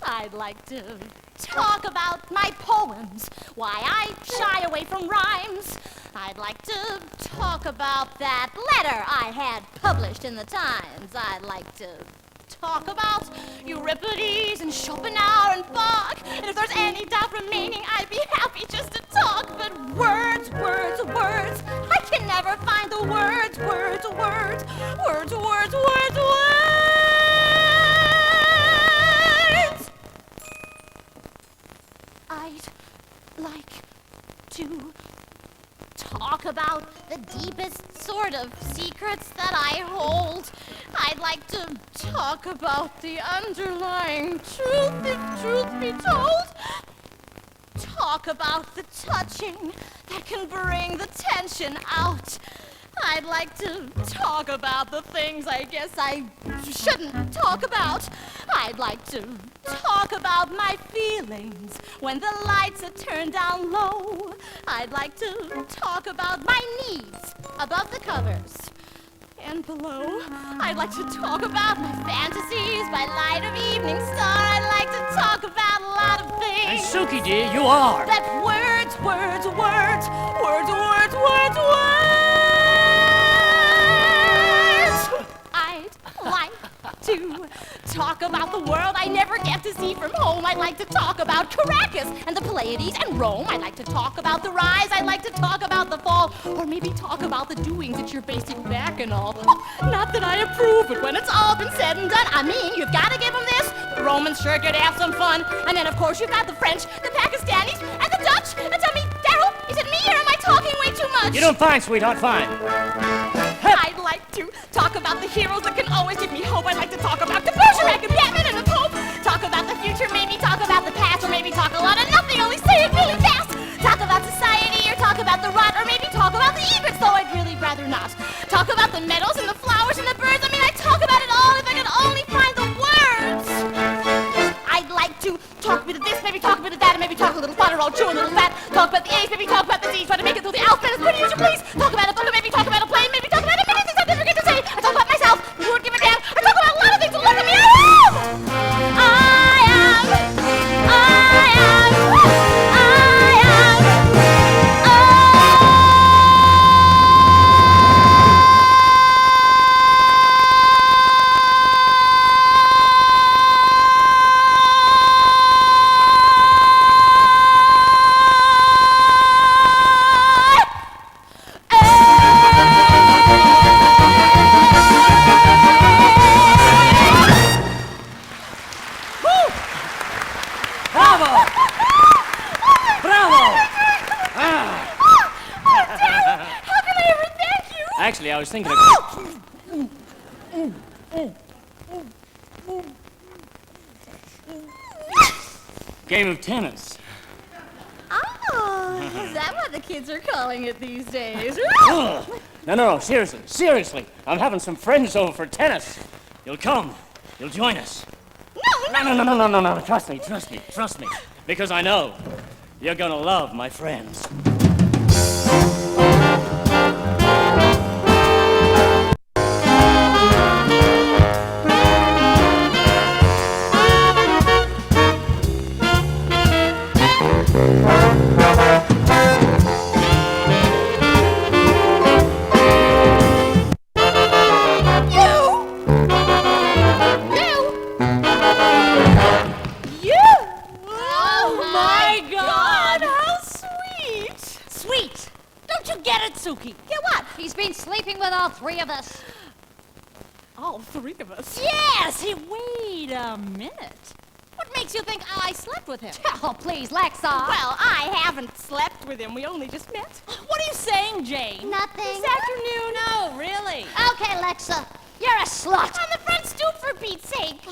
I'd like to talk about my poems, why I shy away from rhymes. I'd like to talk about that letter I had published in the Times. I'd like to talk about Euripides and Schopenhauer and Bach. And if there's any doubt remaining, I'd be happy just to talk. But words, words, words, I can never find the words, words, words, words, words, words, words. I'd like to talk about the deepest sort of secrets that I hold. I'd like to talk about the underlying truth, if truth be told. Talk about the touching that can bring the tension out. I'd like to talk about the things I guess I shouldn't talk about. I'd like to talk about my feelings when the lights are turned down low. I'd like to talk about my needs above the covers and below. I'd like to talk about my fantasies by light of evening star. I'd like to talk about a lot of things.
And Suki, dear, you are.
That words, words, words, words, words, words, words. I'd like to talk about the world I never get to see from home. I'd like to talk about Caracas and the Pleiades and Rome. I'd like to talk about the rise. I'd like to talk about the fall. Or maybe talk about the doings at your basic back and all. Oh, not that I approve, but when it's all been said and done, I mean, you've got to give them this. The Romans sure could have some fun. And then, of course, you've got the French, the Pakistanis, and the Dutch. And tell me, Daryl, is it me or am I talking way too much?
You're doing fine, sweetheart, fine.
I'd like to talk about the heroes that can always give me hope. I'd like to talk about the Bergerac and Batman and the Pope. Talk about the future, maybe talk about the past, or maybe talk a lot of nothing, only say it really fast. Talk about society, or talk about the rot, or maybe talk about the egrets, though I'd really rather not. Talk about the meadows and the flowers and the birds. I mean, I'd talk about it all if I could only find the words. I'd like to talk a bit of this, maybe talk a bit of that, and maybe talk a little fun or all chew a little fat. Talk about the A's, maybe talk about the Z's, try to make it through the alphabet as pretty as you please. Talk about a book, or maybe talk about a plane, maybe talk about a million things I didn't forget to say. I talk about myself, who would give a damn. I talk about a lot of things, so look at me, I
Actually, I was thinking of... Game of tennis.
Oh, is that what the kids are calling it these days?
No, seriously. I'm having some friends over for tennis. You'll come. You'll join us. No. Trust me. Because I know you're gonna love my friends.
Get what? He's been sleeping with all three of us.
All three of us?
Yes! Hey, wait a minute. What makes you think I slept with him?
Oh, please, Lexa.
Well, I haven't slept with him. We only just met.
What are you saying, Jane?
Nothing.
This afternoon.
No, really?
Okay, Lexa. You're a slut.
On the front stoop, for Pete's sake.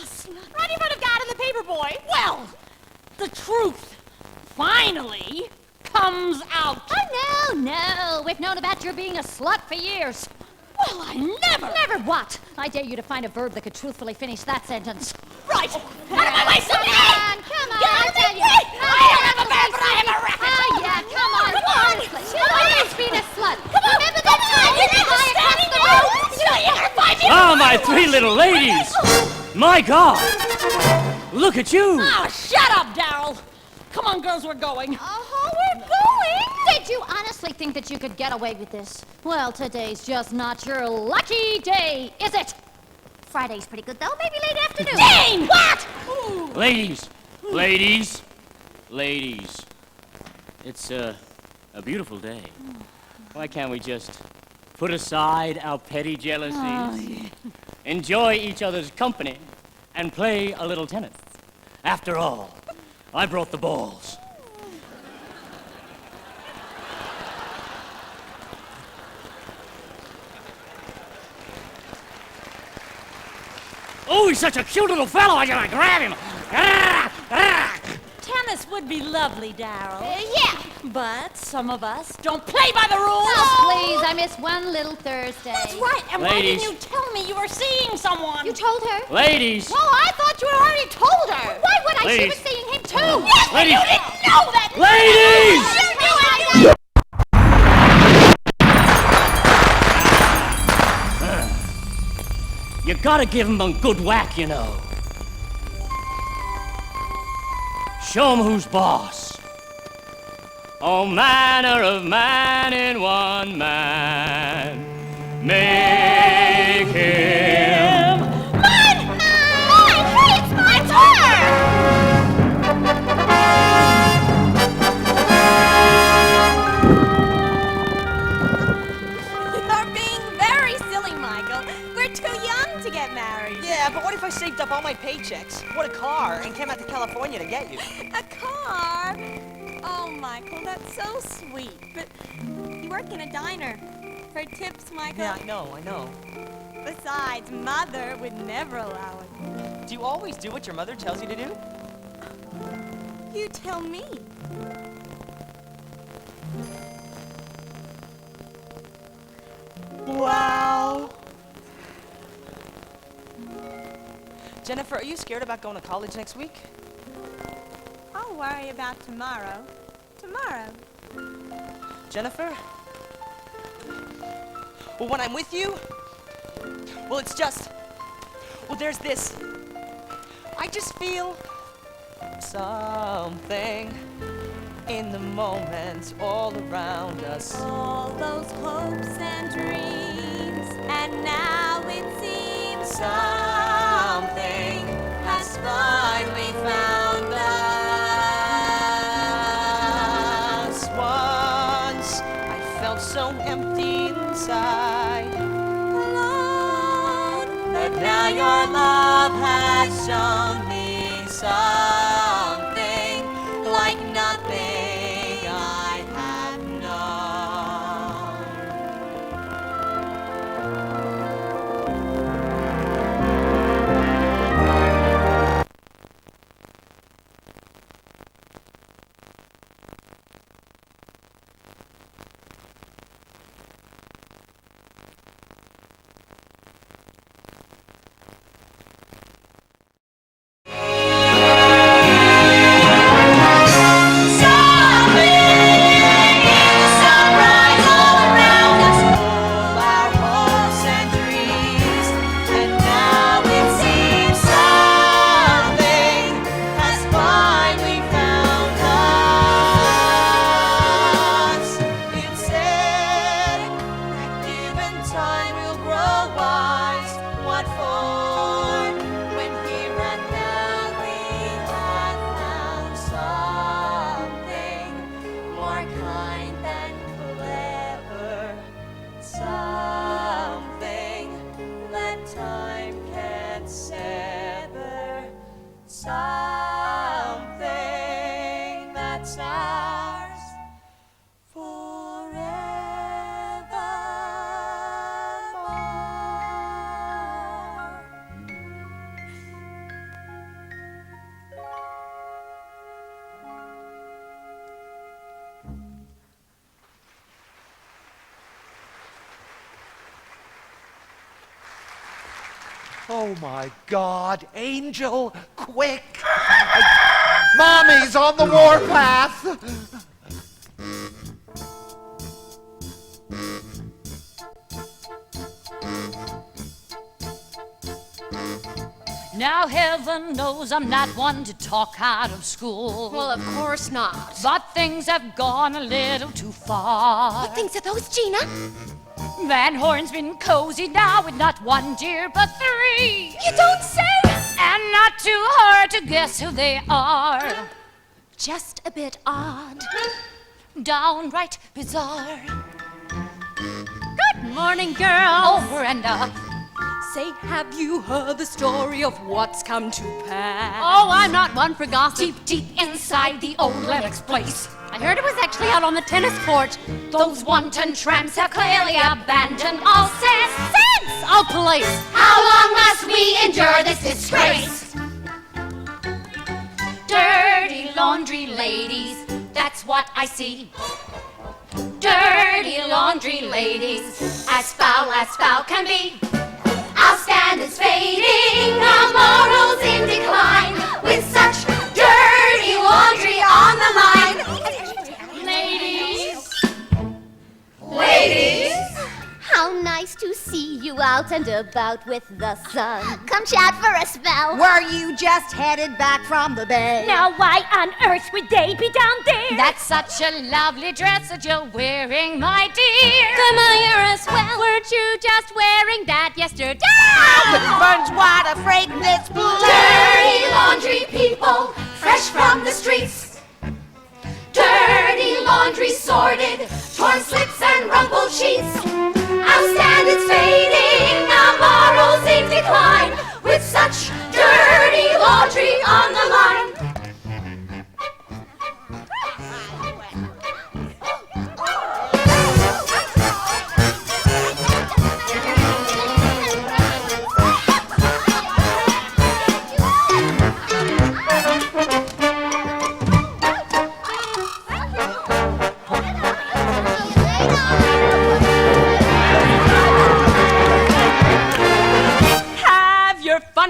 Right in front of God and the paper boy.
Well, the truth finally comes out.
Oh, no. We've known about your being a slut for years.
Well, I never.
Never what? I dare you to find a verb that could truthfully finish that sentence.
Right. Out of my way,
Come on. I tell you.
I don't have a verb, but I have a racket.
Oh, yeah, come on. Honestly. You've always been a slut. Remember that time you did lie across the road?
Oh, my three little ladies. My God. Look at you.
Oh, shut up, Daryl. Come on, girls, we're going.
Oh, we're going? Did you honestly think that you could get away with this? Well, today's just not your lucky day, is it? Friday's pretty good, though. Maybe late afternoon.
Jane!
What?
Ooh.
Ladies. It's a beautiful day. Why can't we just put aside our petty jealousies, enjoy each other's company, and play a little tennis? After all, I brought the balls. Oh, he's such a cute little fellow. I gotta grab him.
Tennis would be lovely, Daryl.
Yeah.
But some of us don't play by the rules.
Oh, please, I missed one little Thursday.
That's right. And why
Ladies.
didn't you tell me you were seeing someone?
You told her?
Ladies.
Well, I thought you had already told her. Why would I?
Ladies.
She was seeing him too.
Yes, but
Ladies.
you didn't know that.
Ladies! You gotta give him a good whack, you know. Show him who's boss. All manner of man in one man. Make him.
Mine! Hey, it's my turn!
get married.
Yeah, but what if I saved up all my paychecks, bought a car, and came out to California to get you?
A car? Oh, Michael, that's so sweet. But you work in a diner. For tips, Michael?
Yeah, I know.
Besides, Mother would never allow it.
Do you always do what your mother tells you to do?
You tell me.
Wow. Jennifer, are you scared about going to college next week?
I'll worry about tomorrow. Tomorrow.
Jennifer? Well, when I'm with you, well, it's just, well, there's this. I just feel something in the moments all around us.
All those hopes and dreams, and now it seems
Something has finally found us. Once I felt so empty inside,
alone,
but now your love has shown me something like nothing I have known.
Oh my God, Angel, quick! Mommy's on the warpath!
Now heaven knows I'm not one to talk out of school.
Well, of course not.
But things have gone a little too far.
What things are those, Gina?
Van Horn's been cozy now with not one dear but three.
You don't say!
And not too hard to guess who they are.
Just a bit odd.
Downright bizarre. Good morning, girls. Over and up. Say, have you heard the story of what's come to pass?
Oh, I'm not one for gossip.
Deep, deep inside the old Lennox place,
I heard it was actually out on the tennis court.
those wanton tramps have clearly abandoned all sense.
Oh, police!
How long must we endure this disgrace?
Dirty laundry ladies, that's what I see. Dirty laundry ladies, as foul can be.
Our standards fading, our morals in decline, with such dirty laundry on the line. Ladies,
How nice to see you out and about with the sun. Come chat for a spell.
Were you just headed back from the bay?
Now, why on earth would they be down there?
That's such a lovely dress that you're wearing, my dear.
Come on, you're a swell. Weren't you just wearing that yesterday?
Burns wide a fragrance blue.
dirty laundry people, fresh from the streets. Dirty laundry sorted, torn slips and rumpled sheets. Our standards fading, our morals in decline,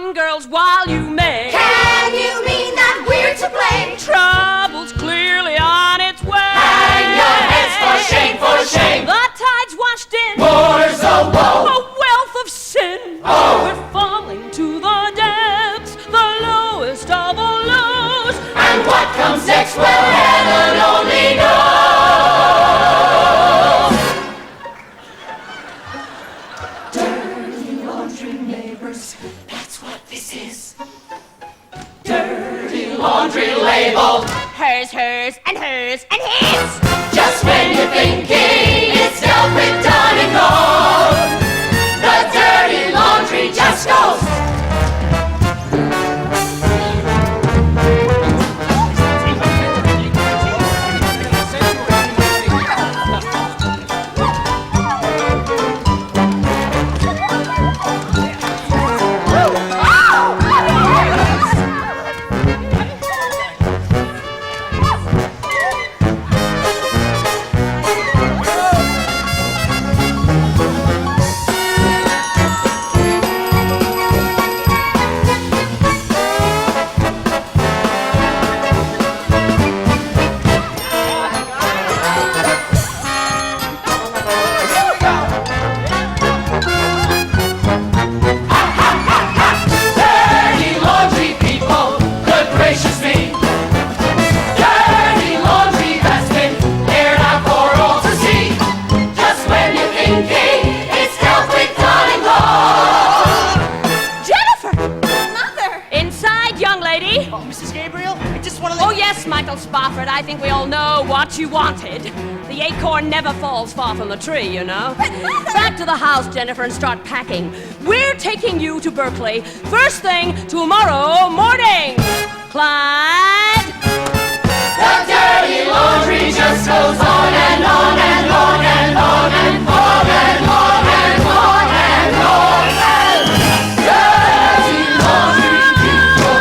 on, girls, while you may.
Can you mean that we're to blame?
Trouble's clearly on its way.
Hang your heads for shame, for shame.
The tide's washed in.
Borders of woe.
A wealth of sin.
Oh.
We're falling to the depths, the lowest of all lows.
And what comes next, well, heaven only knows. Dirty laundry neighbors, that's what this is. Dirty laundry labeled
hers, hers, and hers, and his.
just when you're thinking it's dealt with, done and gone. The dirty laundry just goes.
I think we all know what you wanted. The acorn never falls far from the tree, you know. Back to the house, Jennifer, and start packing. We're taking you to Berkeley first thing tomorrow morning. Clyde?
The dirty laundry just goes on and on and on and on and on and on and on and on and dirty laundry people,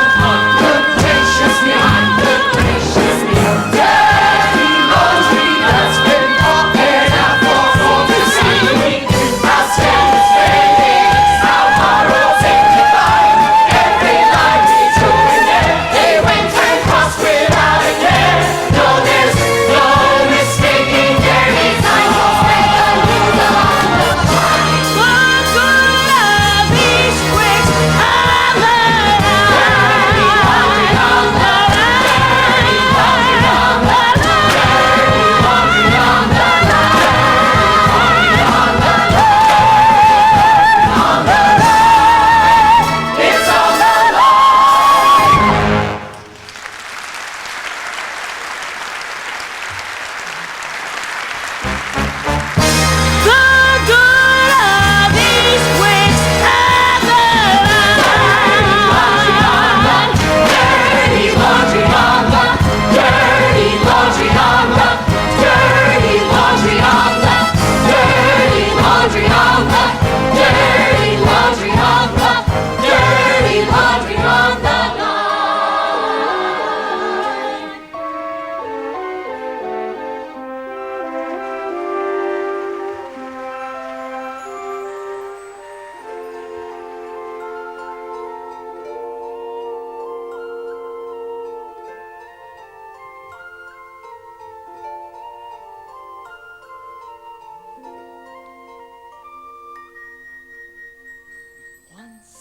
good gracious me, good gracious me. Dirty laundry that's been prepared out for all to see. How Stan's fading, how Morrow's 85. Every life he took in there, they went and crossed without a care. No, there's no mistaking their design.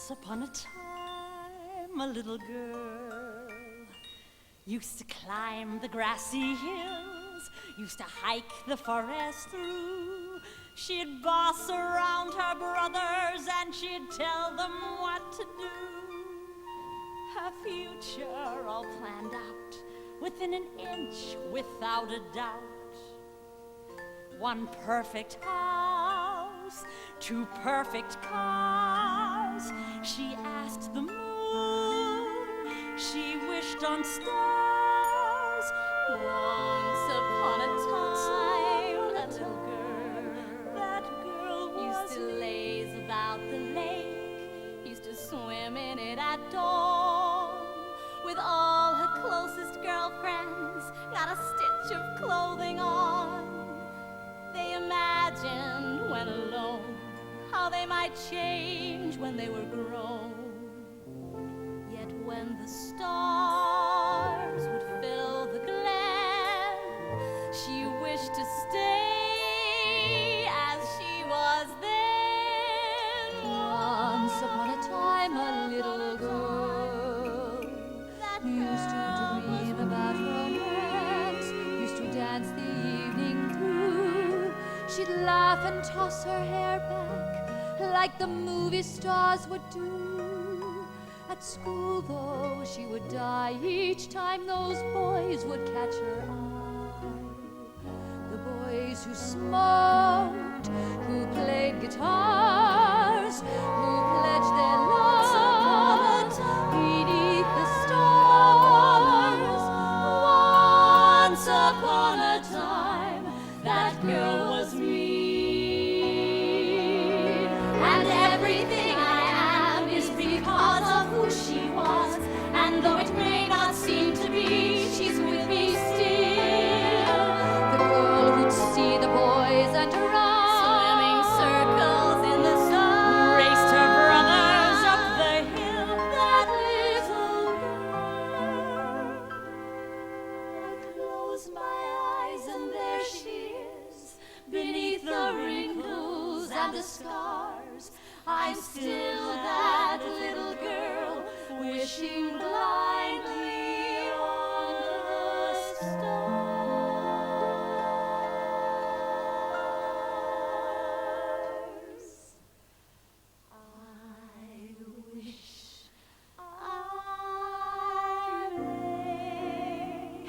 Upon a time, a little girl used to climb the grassy hills, used to hike the forest through. She'd boss around her brothers and she'd tell them what to do. Her future all planned out, within an inch, without a doubt. One perfect house, two perfect cars. She asked the moon, she wished on stars. Once upon a time, little girl, that girl used to laze about the lake, used to swim in it at dawn, with all her closest girlfriends, not a stitch of clothing on. They imagined when alone how they might change when they were grown.
when the stars would fill the glen. She wished to stay as she was then. Once upon a time, a little girl that used to dream about romance, used to dance the evening through. She'd laugh and toss her hair back like the movie stars would do. At school, though, she would die each time those boys would catch her eye. The boys who smoked, who played guitars, who pledged their love beneath the stars. Once upon a time, that girl was me. And everything I am is because of who she was. And though it may not seem to be, she's with me still. The girl who'd see the boys and run, swimming circles in the sun, raced her brothers up the hill. That little girl. I close my eyes and there she is, beneath the wrinkles and the scars. I'm still that little girl, wishing blindly on the stars. I wish I may.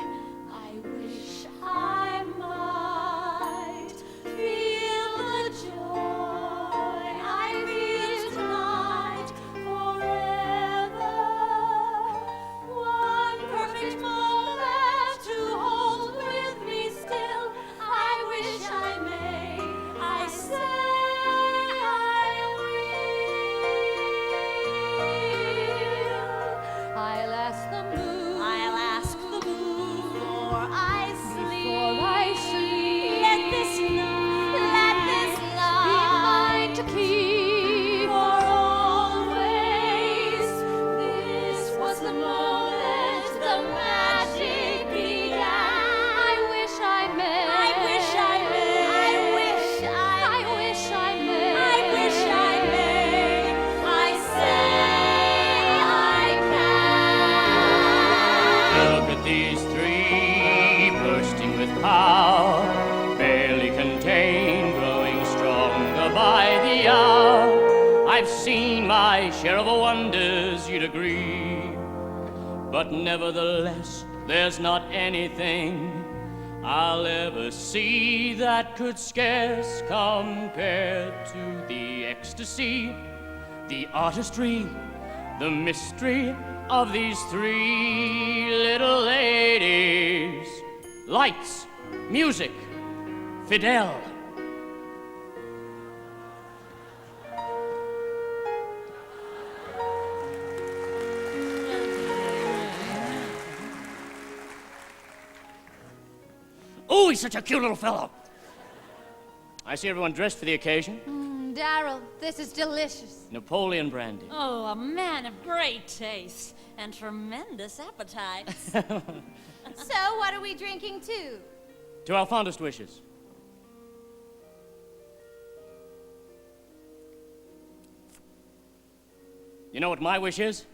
I wish I might feel the joy I feel tonight forever. One perfect moment to hold with me still. I wish I may. I say I will. I'll ask the moon. I'll ask the moon before I sleep. Before I sleep. Let this night be mine to keep for always. This was the moment the magic began. I wish I may. I wish I may. I wish I may. I wish I may. I say I can.
Look at these three, bursting with power, barely contained, growing stronger by the hour. I've seen my share of wonders, you'd agree, but nevertheless, there's not anything I'll ever see that could scarce compare to the ecstasy, the artistry, the mystery of these three little ladies. Lights, music, Fidel. Oh, he's such a cute little fellow. I see everyone dressed for the occasion.
Daryl, this is delicious.
Napoleon brandy.
Oh, a man of great taste and tremendous appetite.
So, what are we drinking to?
To our fondest wishes. You know what my wish is?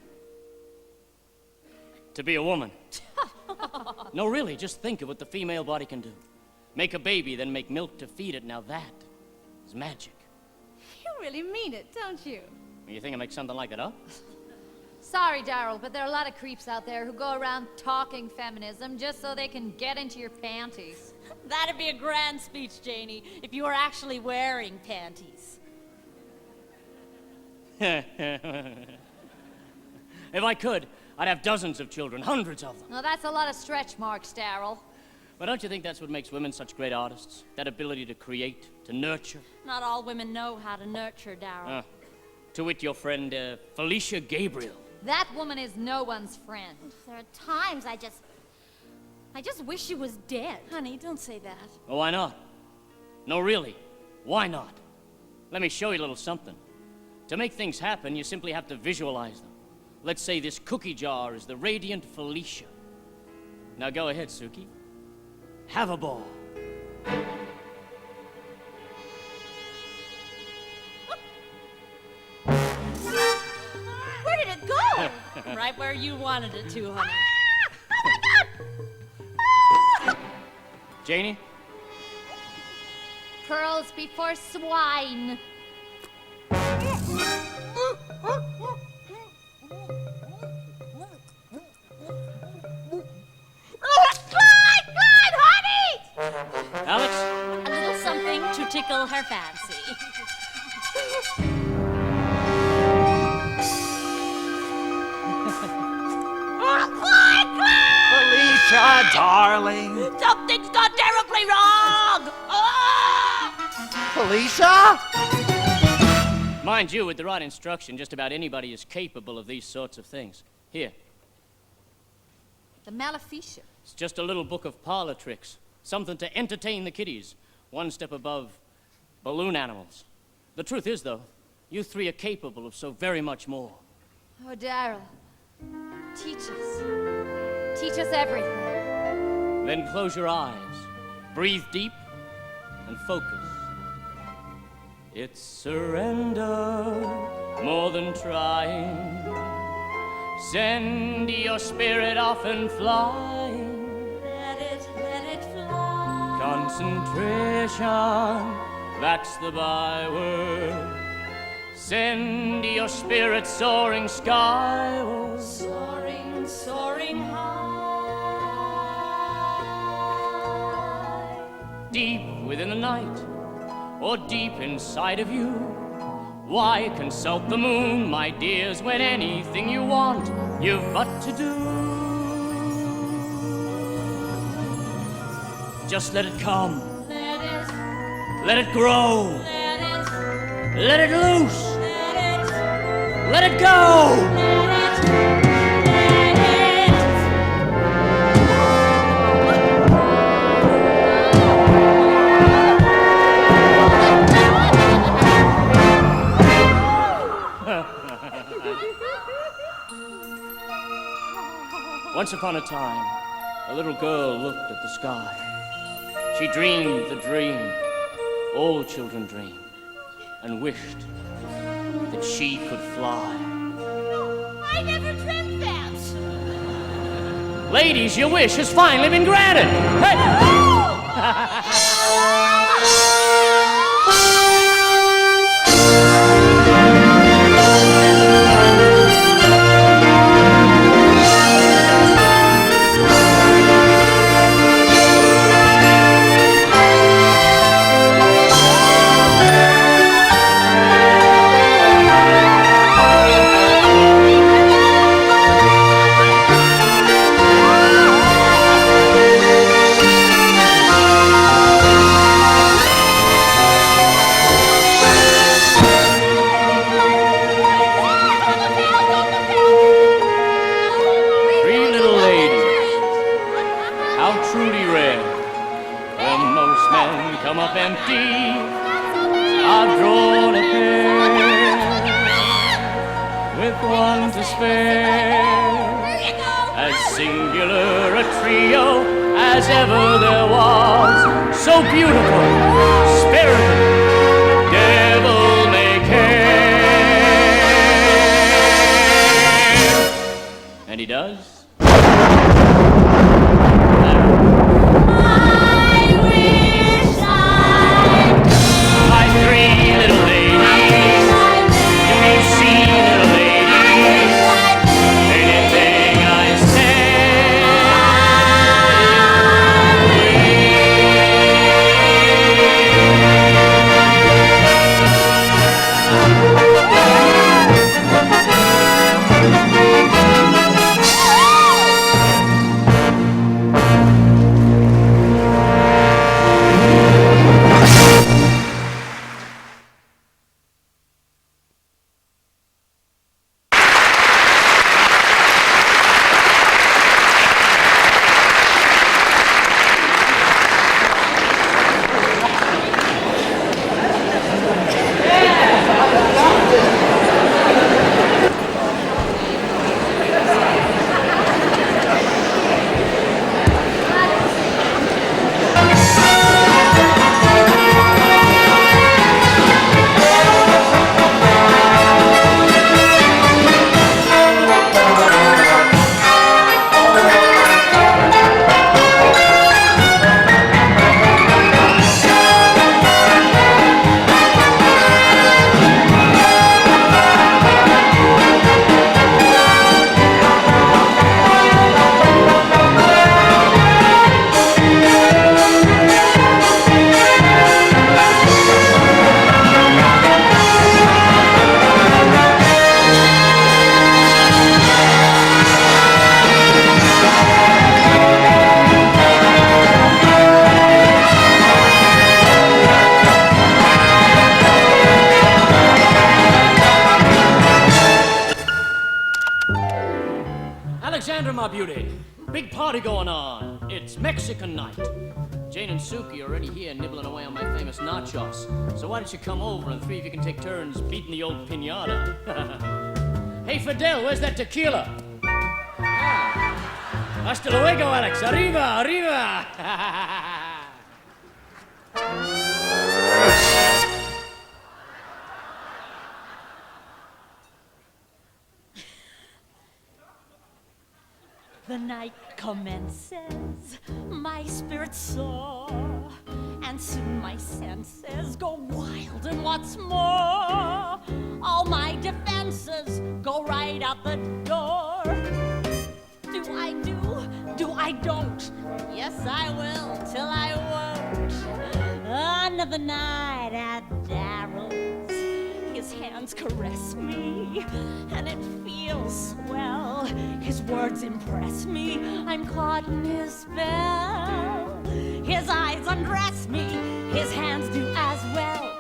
To be a woman. No, really, just think of what the female body can do. Make a baby, then make milk to feed it. Now that is magic.
You really mean it, don't you?
You think I make something like that up?
Sorry, Daryl, but there are a lot of creeps out there who go around talking feminism just so they can get into your panties.
That'd be a grand speech, Janie, if you were actually wearing panties.
If I could, I'd have dozens of children, hundreds of them.
Well, that's a lot of stretch marks, Daryl.
But don't you think that's what makes women such great artists? That ability to create, to nurture?
Not all women know how to nurture, Daryl.
To wit, your friend, Felicia Gabriel.
That woman is no one's friend.
There are times I just wish she was dead.
Honey, don't say that.
Oh, why not? No, really, why not? Let me show you a little something. To make things happen, you simply have to visualize them. Let's say this cookie jar is the radiant Felicia. Now go ahead, Suki. Have a ball.
Where did it go?
Right where you wanted it to, honey.
Oh my God!
Janie?
Pearls before swine.
Clyde, honey!
Alex?
A little something to tickle her fancy.
Clyde!
Felicia, darling.
Something's gone terribly wrong!
Felicia?
Mind you, with the right instruction, just about anybody is capable of these sorts of things. Here.
The Maleficia.
It's just a little book of parlor tricks. Something to entertain the kiddies. One step above balloon animals. The truth is, though, you three are capable of so very much more.
Oh, Daryl, teach us. Teach us everything.
Then close your eyes, breathe deep, and focus. It's surrender, more than trying. Send your spirit off and flying.
Let it fly.
Concentration, that's the byword. Send your spirit soaring skyward.
Soaring, soaring high.
Deep within the night, or deep inside of you. Why consult the moon, my dears, when anything you want, you've but to do. Just let it come. Let it grow. Let it loose. Let it go. Once upon a time, a little girl looked at the sky. She dreamed the dream all children dream, and wished that she could fly.
I never dreamt that.
Ladies, your wish has finally been granted. Hey! Sandra, my beauty. Big party going on. It's Mexican night. Jane and Suki are already here nibbling away on my famous nachos. So why don't you come over and three of you can take turns beating the old piñata? Hey, Fidel, where's that tequila? Hasta luego, Alex. Arriba, arriba.
The night commences, my spirits soar, and soon my senses go wild, and what's more, all my defenses go right out the door. Do I do? Do I don't? Yes, I will, till I won't. Another night at Daryl's, his hands caress me, and it feels swell. His words impress me, I'm caught in his spell. His eyes undress me, his hands do as well.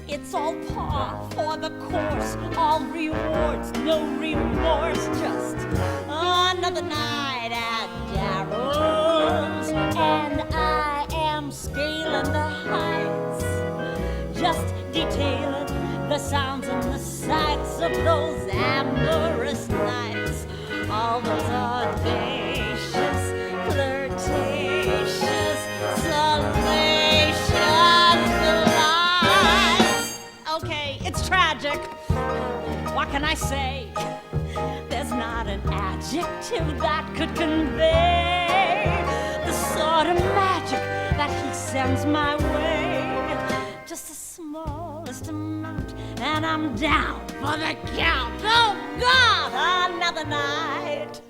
It's all par for the course, all rewards, no remorse, just another night at Daryl's, and I am scaling the heights, just detailing the sounds and the sights of those amorous nights, all those audacious, flirtatious, salacious delights. Okay, it's tragic. What can I say? There's not an adjective that could convey the sort of magic that he sends my way. Just the smallest amount, and I'm down for the count. Oh, God, another night.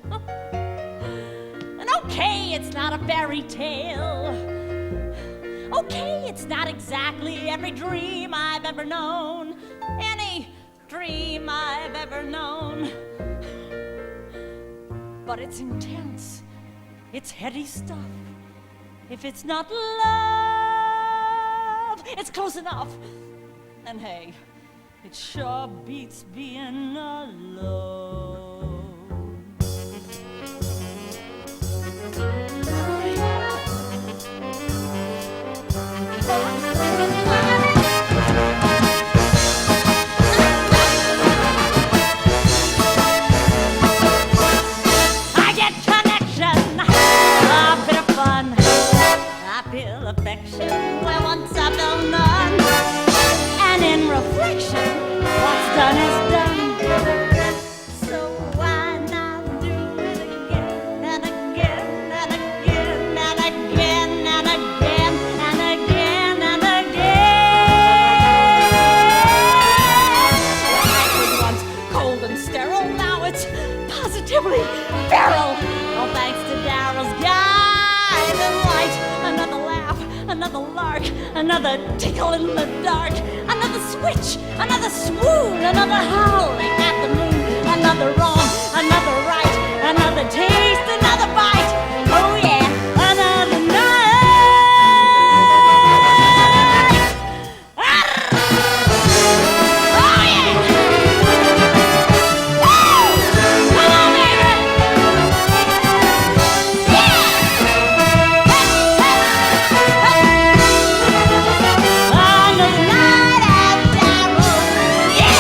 And okay, it's not a fairy tale. Okay, it's not exactly every dream I've ever known. Any dream I've ever known. But it's intense. It's heady stuff. If it's not love, it's close enough. And hey, it sure beats being alone. I get connection, a bit of fun. I feel affection where once I felt none. And in reflection, what's done is done. So why not do it again and again and again and again and again and again and again? Life was once cold and sterile, now it's positively feral. All thanks to Daryl's guiding light. Another laugh, another lark, another tickle in the dark, another switch, another swoon, another howling at the moon, another wrong, another right, another taste, another bite. Oh yeah, another night. Oh yeah. Woo! Come on, baby. Another night at Daryl's. Yeah.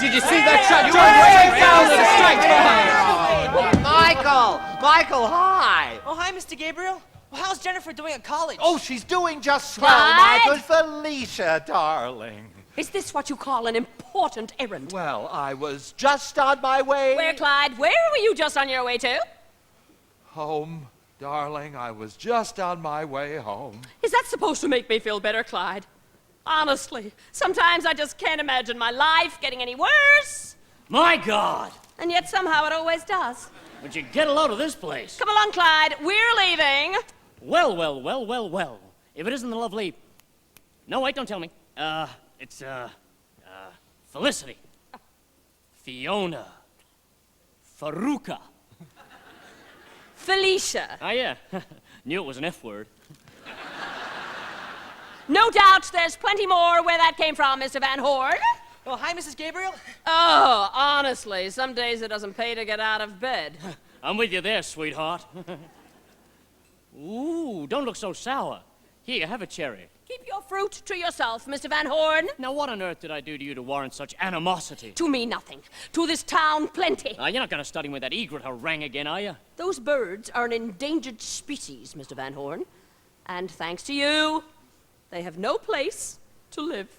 Did you see that shot? Way down to the strike behind.
Michael, hi!
Oh, hi, Mr. Gabriel. Well, how's Jennifer doing at college?
Oh, she's doing just swell,
Clyde?
Michael. Felicia, darling.
Is this what you call an important errand?
Well, I was just on my way...
Where, Clyde? Where were you just on your way to?
Home, darling. I was just on my way home.
Is that supposed to make me feel better, Clyde? Honestly, sometimes I just can't imagine my life getting any worse.
My God!
And yet somehow it always does.
Would you get a load of this place?
Come along, Clyde. We're leaving.
Well, well, well, well, well. If it isn't the lovely... No, wait, don't tell me. It's Felicity. Fiona. Faruka.
Felicia.
Ah, yeah. Knew it was an F word.
No doubt there's plenty more where that came from, Mr. Van Horn.
Oh, hi, Mrs. Gabriel.
Oh, honestly, some days it doesn't pay to get out of bed.
I'm with you there, sweetheart. Ooh, don't look so sour. Here, have a cherry.
Keep your fruit to yourself, Mr. Van Horn.
Now, what on earth did I do to you to warrant such animosity?
To me, nothing. To this town, plenty.
You're not going to study with that egret harangue again, are you?
Those birds are an endangered species, Mr. Van Horn. And thanks to you, they have no place to live.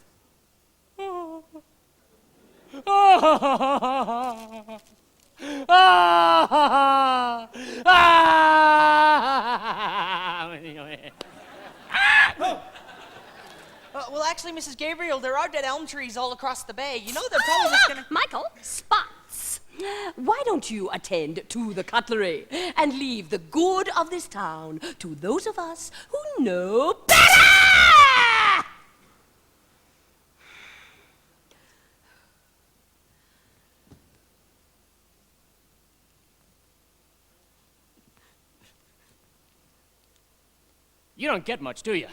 Well, actually, Mrs. Gabriel, there are dead elm trees all across the bay. You know they're probably just gonna...
Michael, spots. Why don't you attend to the cutlery and leave the good of this town to those of us who know better?
You don't get much, do you?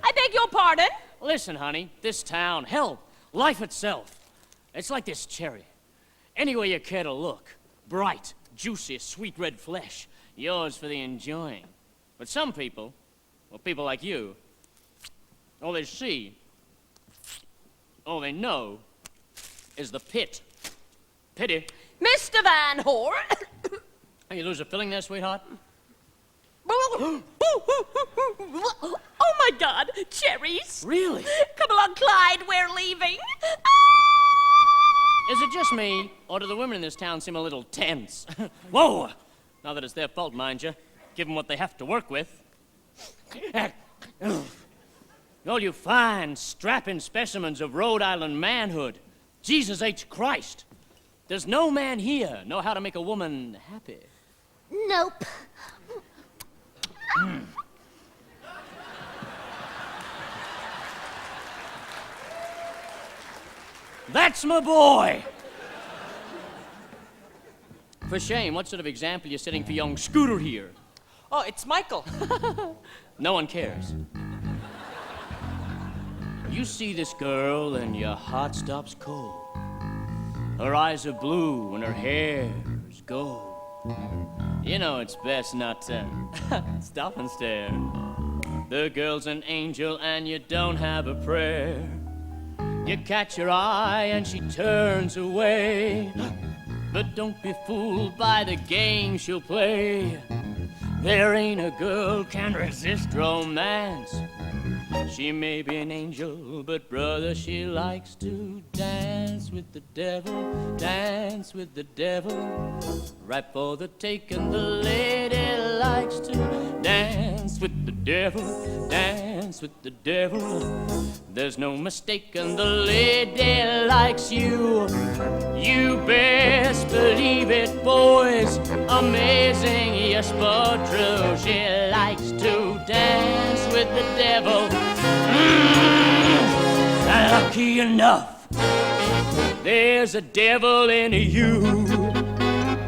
I beg your pardon?
Listen, honey, this town, hell, life itself, it's like this cherry. Anywhere you care to look, bright, juicy, sweet red flesh, yours for the enjoying. But some people, well, people like you, all they see, all they know, is the pit. Pity.
Mr. Van Horn.
You lose a filling there, sweetheart?
Oh my God, cherries!
Really?
Come along, Clyde, we're leaving.
Is it just me, or do the women in this town seem a little tense? Whoa! Not that it's their fault, mind you, given what they have to work with. All you fine, strapping specimens of Rhode Island manhood. Jesus H. Christ. Does no man here know how to make a woman happy?
Nope.
That's my boy! For shame, what sort of example you setting for young Scooter here?
Oh, it's Michael.
No one cares. You see this girl and your heart stops cold. Her eyes are blue and her hair's gold. You know it's best not to stop and stare. The girl's an angel and you don't have a prayer. You catch her eye and she turns away. But don't be fooled by the game she'll play. There ain't a girl can resist romance. She may be an angel, but brother, she likes to dance with the devil, dance with the devil. Right for the taking, the lady likes to dance with the devil, dance with the devil. There's no mistaking, the lady likes you. You best believe it, boys. Amazing, yes, but true. She likes to dance with the devil. Lucky enough, there's a devil in you.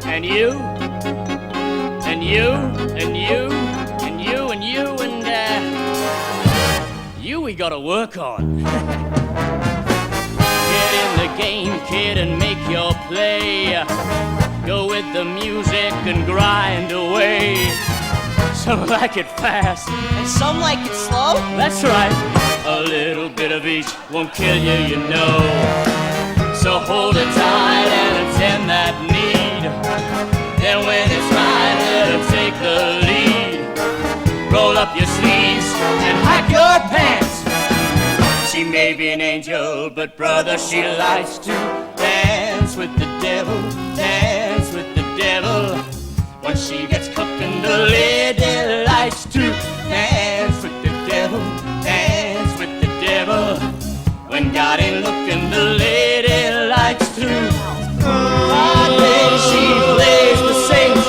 And you, and you, and you, and you, and you, and you we gotta work on. Get in the game, kid, and make your play. Go with the music and grind away. Some like it fast,
and some like it slow.
That's right. A little bit of each won't kill you, you know. So hold it tight and attend that need. Then when it's right, let her take the lead. Roll up your sleeves and hike your pants. She may be an angel, but brother, she likes to dance with the devil, dance with the devil. When she gets cooking, the lady likes to dance with the devil, dance with the devil. When God ain't looking, the lady likes to. By day she plays the saint,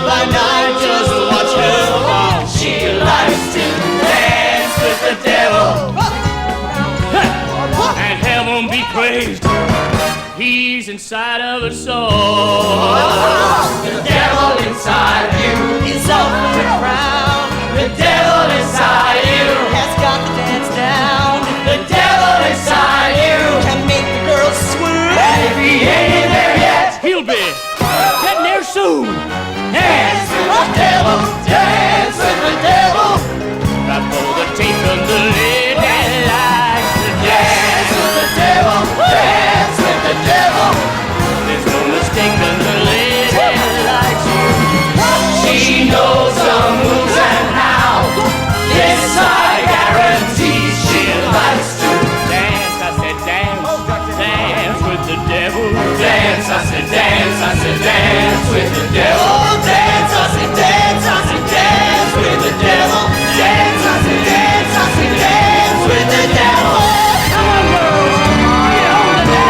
by night just watch her walk. She likes to dance with the devil. he's inside of a soul.
The devil inside you
Is up for the crown.
The devil inside you
Has got the dance down.
The devil inside you
Can make the girls swoon.
If he ain't in there yet,
He'll be getting there soon.
dance with the devil, dance with the devil,
Right for the tape and the lid that likes to
dance with the devil, dance with the devil.
There's no mistaking the lid that likes you.
She knows the moves and how. This I guarantee she likes to
Dance, I said dance, dance with the devil.
dance. I said dance, I said dance with the devil. Dance, I said dance, I said dance with the devil. Dance, I said dance, I said dance with the devil.
Come on, girls, get on the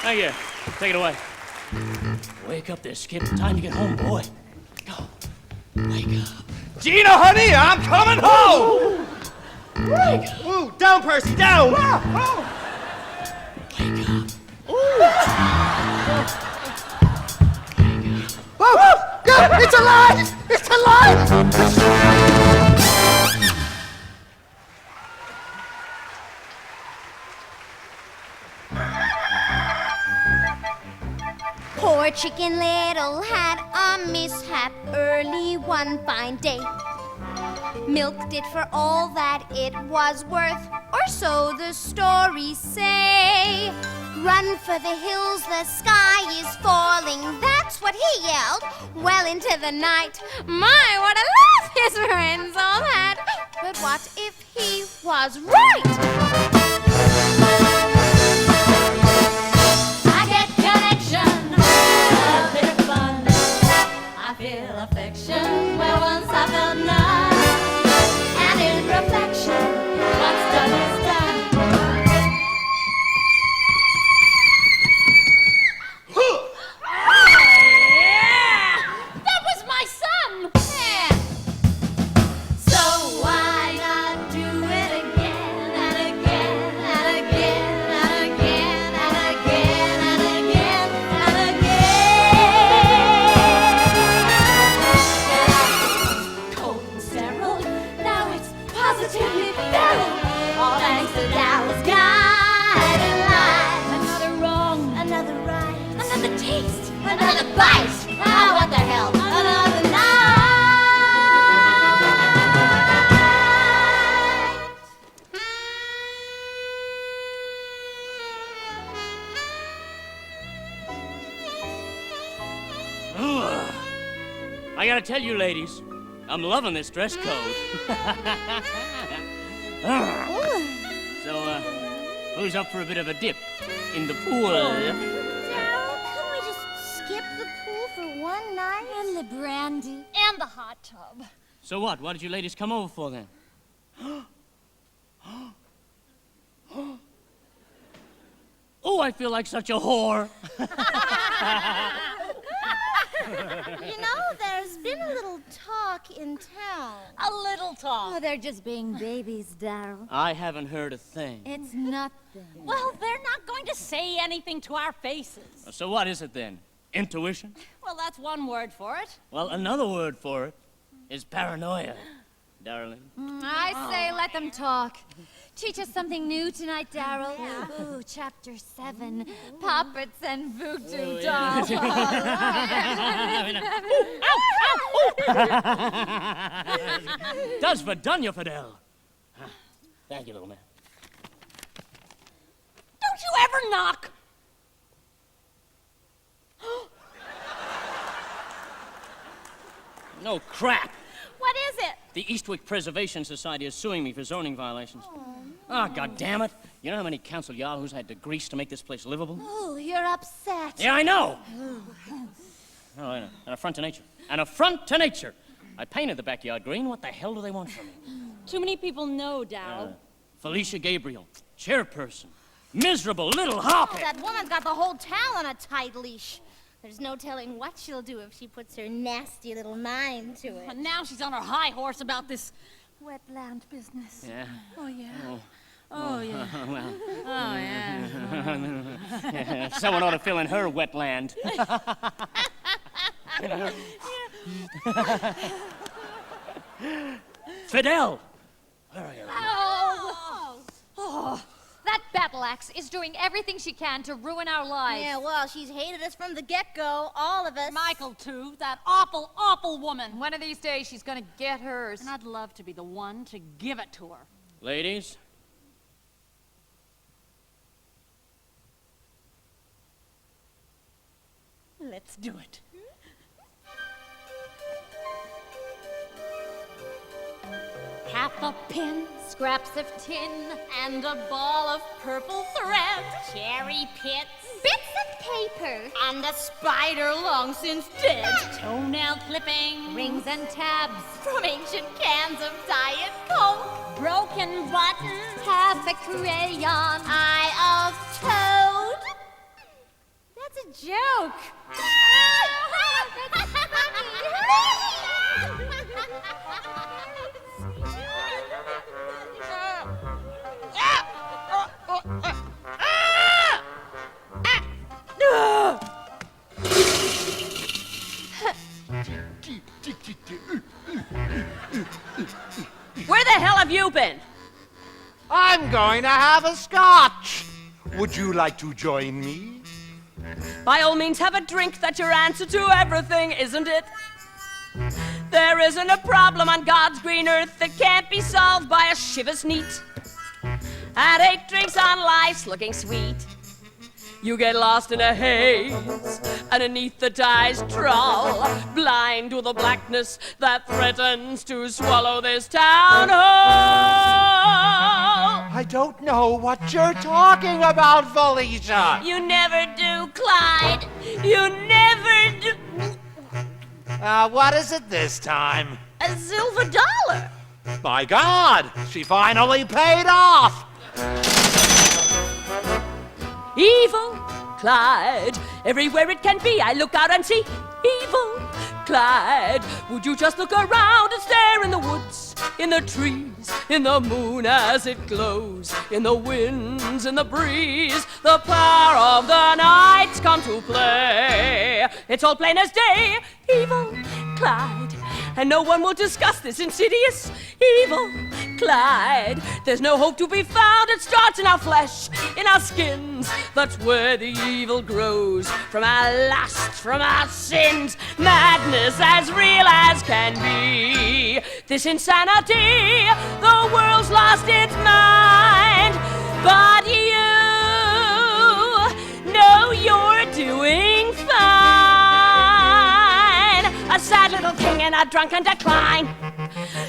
Thank you. Take it away. Wake up there, Skip. Time to get home, boy. Go. Wake up.
Gina, honey, I'm coming home!
Wake up.
Ooh, down, Percy, down!
Wake up.
Oh, yeah, it's alive! It's alive!
Poor Poor Chicken Little had a mishap early one fine day. Milked it for all that it was worth, or so the stories say. Run for the hills, the sky is falling, that's what he yelled, well into the night. My, what a laugh his friends all had! But what if he was right?
I get connection, a bit of fun. I feel affection where once I felt none. And in reflection, what's done is done.
That was my son!
So why not do it again and again and again and again and again and again and again? Cold and sterile, now it's positively feral. All thanks to Dallas guiding light. Another wrong, another right, another taste, another bite. Ah, what the hell? Another night.
Ugh. I gotta tell you, ladies, I'm loving this dress code. So, who's up for a bit of a dip in the pool?
Daryl, can we just skip the pool for one night?
And the brandy.
And the hot tub.
So what? What did you ladies come over for then? Oh, I feel like such a whore.
You know, there's been a little talk in town.
A little talk.
Oh, they're just being babies, Daryl.
I haven't heard a thing.
It's nothing.
Well, they're not going to say anything to our faces.
So what is it then? Intuition?
Well, that's one word for it.
Well, another word for it is paranoia, darling.
I say let them talk. Teach us something new tonight, Daryl. Ooh, chapter 7. Puppets and voodoo dolls.
Does for done you, Fidel. Thank you, little man.
Don't you ever knock.
No crap.
What is it?
The Eastwick Preservation Society is suing me for zoning violations. Oh, God damn it. You know how many council yahoos had to grease to make this place livable?
Ooh, you're upset.
Yeah, I know. Oh, I know. An affront to nature. An affront to nature. I painted the backyard green. What the hell do they want from me?
Too many people know, Daryl.
Felicia Gabriel, chairperson. Miserable little hoppet.
That woman's got the whole town on a tight leash. There's no telling what she'll do if she puts her nasty little mind to it.
And now she's on her high horse about this wetland business.
Yeah.
Oh, yeah.
Oh,
yeah.
Well.
Oh, yeah.
Yeah, someone ought to fill in her wetland. Fidel! Where are you?
Oh, that battle axe is doing everything she can to ruin our lives.
Yeah, well, she's hated us from the get-go, all of us.
Michael, too. That awful, awful woman.
One of these days, she's gonna get hers.
And I'd love to be the one to give it to her.
Ladies?
Let's do it. Half a pin,
Scraps of tin,
and a ball of purple thread.
Cherry pits, bits of paper,
And a spider long since dead. Toenail clipping.
rings and tabs,
From ancient cans of Diet Coke. Broken buttons.
half a crayon.
eye of toad. That's a joke.
Where the hell have you been?
I'm going to have a scotch. Would you like to join me?
By all means, have a drink. That's your answer to everything, isn't it? There isn't a problem on God's green earth that can't be solved by a shivers neat and 8 drinks on life's looking sweet. You get lost in a haze underneath the tide's trawl, blind to the blackness that threatens to swallow this town whole.
I don't know what you're talking about, Felicia.
You never do, Clyde. You never do.
What is it this time?
A silver dollar.
My God, she finally paid off.
Evil Clyde, everywhere it can be, I look out and see evil Clyde. Would you just look around and stare in the woods, in the trees, in the moon as it glows, in the winds, in the breeze, the power of the night's come to play. It's all plain as day, evil Clyde, and no one will discuss this insidious evil Clyde. There's no hope to be found, it starts in our flesh, in our skins. That's where the evil grows, from our lust, from our sins. Madness as real as can be. This insanity, the world's lost its mind. But you know you're doing fine. A sad little thing in a drunken decline.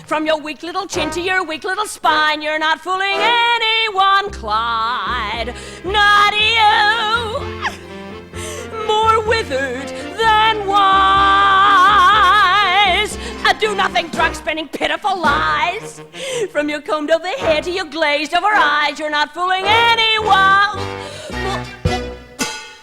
From your weak little chin to your weak little spine, you're not fooling anyone, Clyde. Not you. More withered than wise. A do-nothing drunk spinning pitiful lies. From your combed over hair to your glazed over eyes, you're not fooling anyone.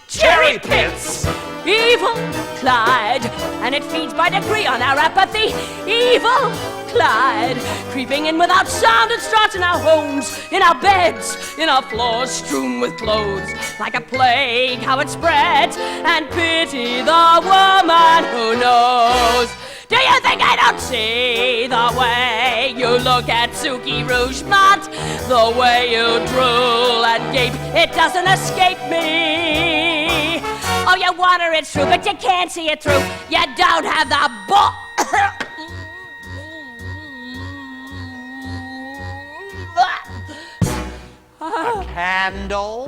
Cherry pits. Evil Clyde, and it feeds by degree on our apathy. Evil Clyde, creeping in without sound, it starts in our homes, in our beds, in our floors strewn with clothes. Like a plague, how it spreads, and pity the woman who knows. Do you think I don't see the way you look at Suki Rougemont? The way you drool and gape, it doesn't escape me. Oh, you wonder it's true, but you can't see it through. You don't have the
A candle?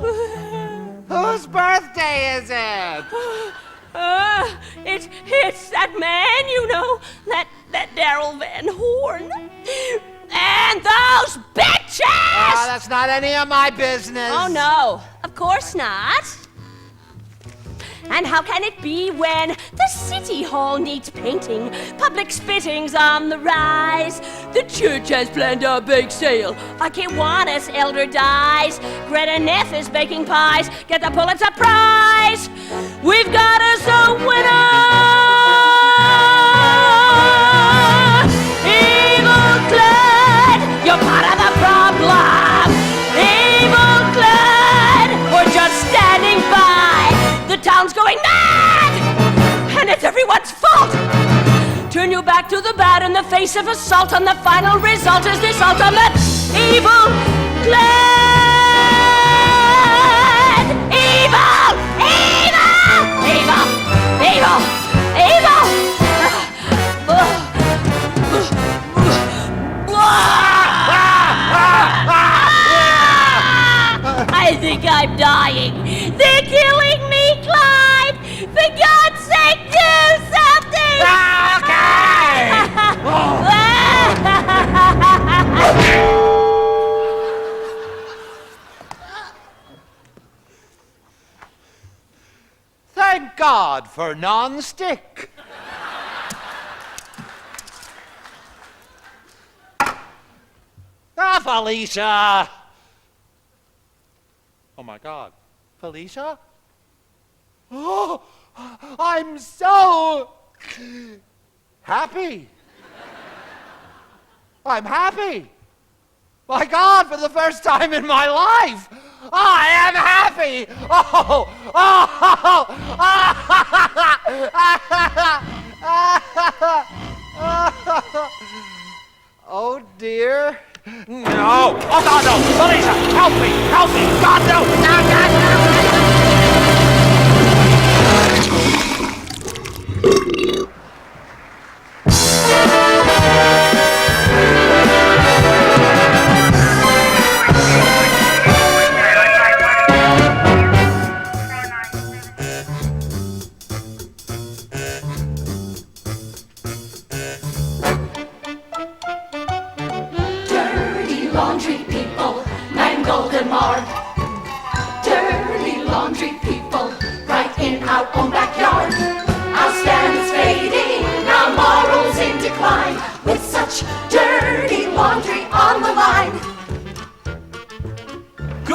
Whose birthday is it?
It's that man, you know, that Daryl Van Horn. And those bitches!
Oh, that's not any of my business.
Oh, no, of course not. And how can it be when the city hall needs painting, public spitting's on the rise? The church has planned a big sale. Kiwanis elder dies. Greta Neff is baking pies. Get the Pulitzer Prize. We've got us a winner. Evil Clyde, you're part of the problem. Evil Clyde, we're just standing by. The town's going mad, and it's everyone's fault. Turn your back to the bad in the face of assault, and the final result is this ultimate evil Clyde. Evil! Evil! Evil! Evil! Evil! I think I'm dying. They're killing me, Clyde! For God's sake, do something!
Thank God for non-stick. Felicia! Oh my God. Felicia? Oh, I'm so happy. I'm happy. My God, for the first time in my life, I am happy. Oh, oh dear. No. Oh God, no. Felicia, help me. Help me. God, no. No, God, no.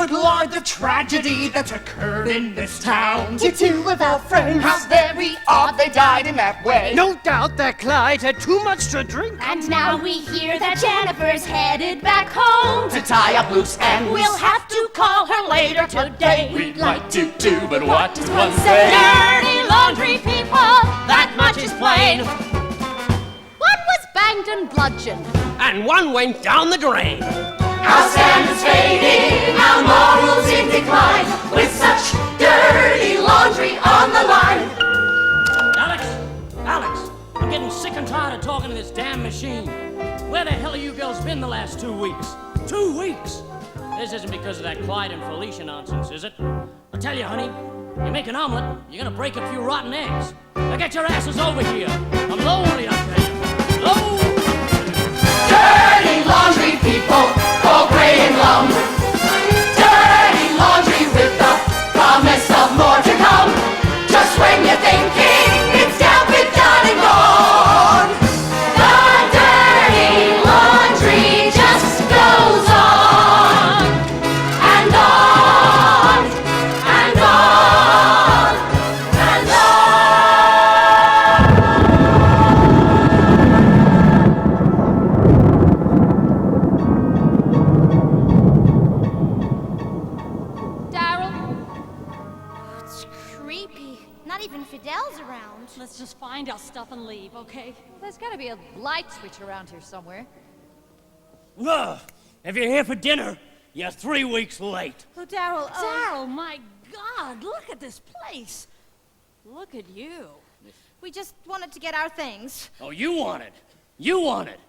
Good Lord, the tragedy that's occurred in this town.
To two of our friends.
How very odd they died in that way.
No doubt that Clyde had too much to drink.
And now we hear that Jennifer's headed back home.
To tie up loose ends.
We'll have to call her later today.
We'd like to too, but what does one
Say
say?
dirty laundry people, that much is plain.
One was banged and bludgeoned.
And one went down the drain.
Our standards fading, our morals in decline, with such dirty laundry on the line.
Alex, I'm getting sick and tired of talking to this damn machine. Where the hell have you girls been the last 2 weeks? 2 weeks? This isn't because of that Clyde and Felicia nonsense, is it? I tell you, honey, you make an omelet, you're gonna break a few rotten eggs. Now get your asses over here. I'm lonely, I tell you. Lonely.
Dirty laundry people, all gray and glum. Dirty laundry with the promise of more to come. Just when you're thinking it's down, been done and gone, the dirty laundry just goes on and on and on and
Daryl? It's creepy. Not even Fidel's around.
Let's just find our stuff and leave, okay?
There's gotta be a light switch around here somewhere.
Ugh, if you're here for dinner, you're 3 weeks late.
Oh, Daryl,
Daryl, my God, look at this place. Look at you.
we just wanted to get our things.
Oh, you want it. You want it.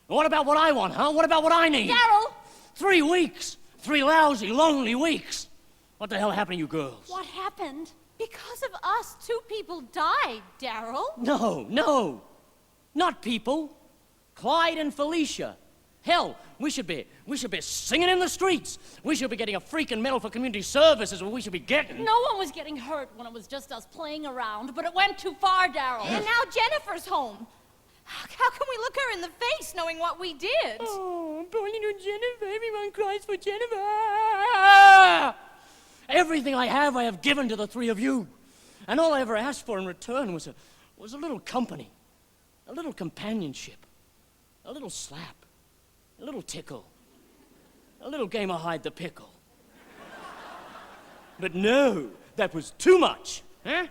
What about what I want, huh? What about what I need?
Daryl!
3 weeks. 3 lousy, lonely weeks. What the hell happened to you girls?
What happened? Because of us, 2 people died, Daryl.
No. Not people. Clyde and Felicia. Hell, we should be singing in the streets. We should be getting a freaking medal for community service is what we should be getting.
No one was getting hurt when it was just us playing around, but it went too far, Daryl.
And now Jennifer's home. How can we look her in the face knowing what we did?
Oh, poor little Jennifer. Everyone cries for Jennifer. Everything I have given to the 3 of you. And all I ever asked for in return was a little company, a little companionship, a little slap, a little tickle, a little game of hide the pickle. But no, that was too much, huh?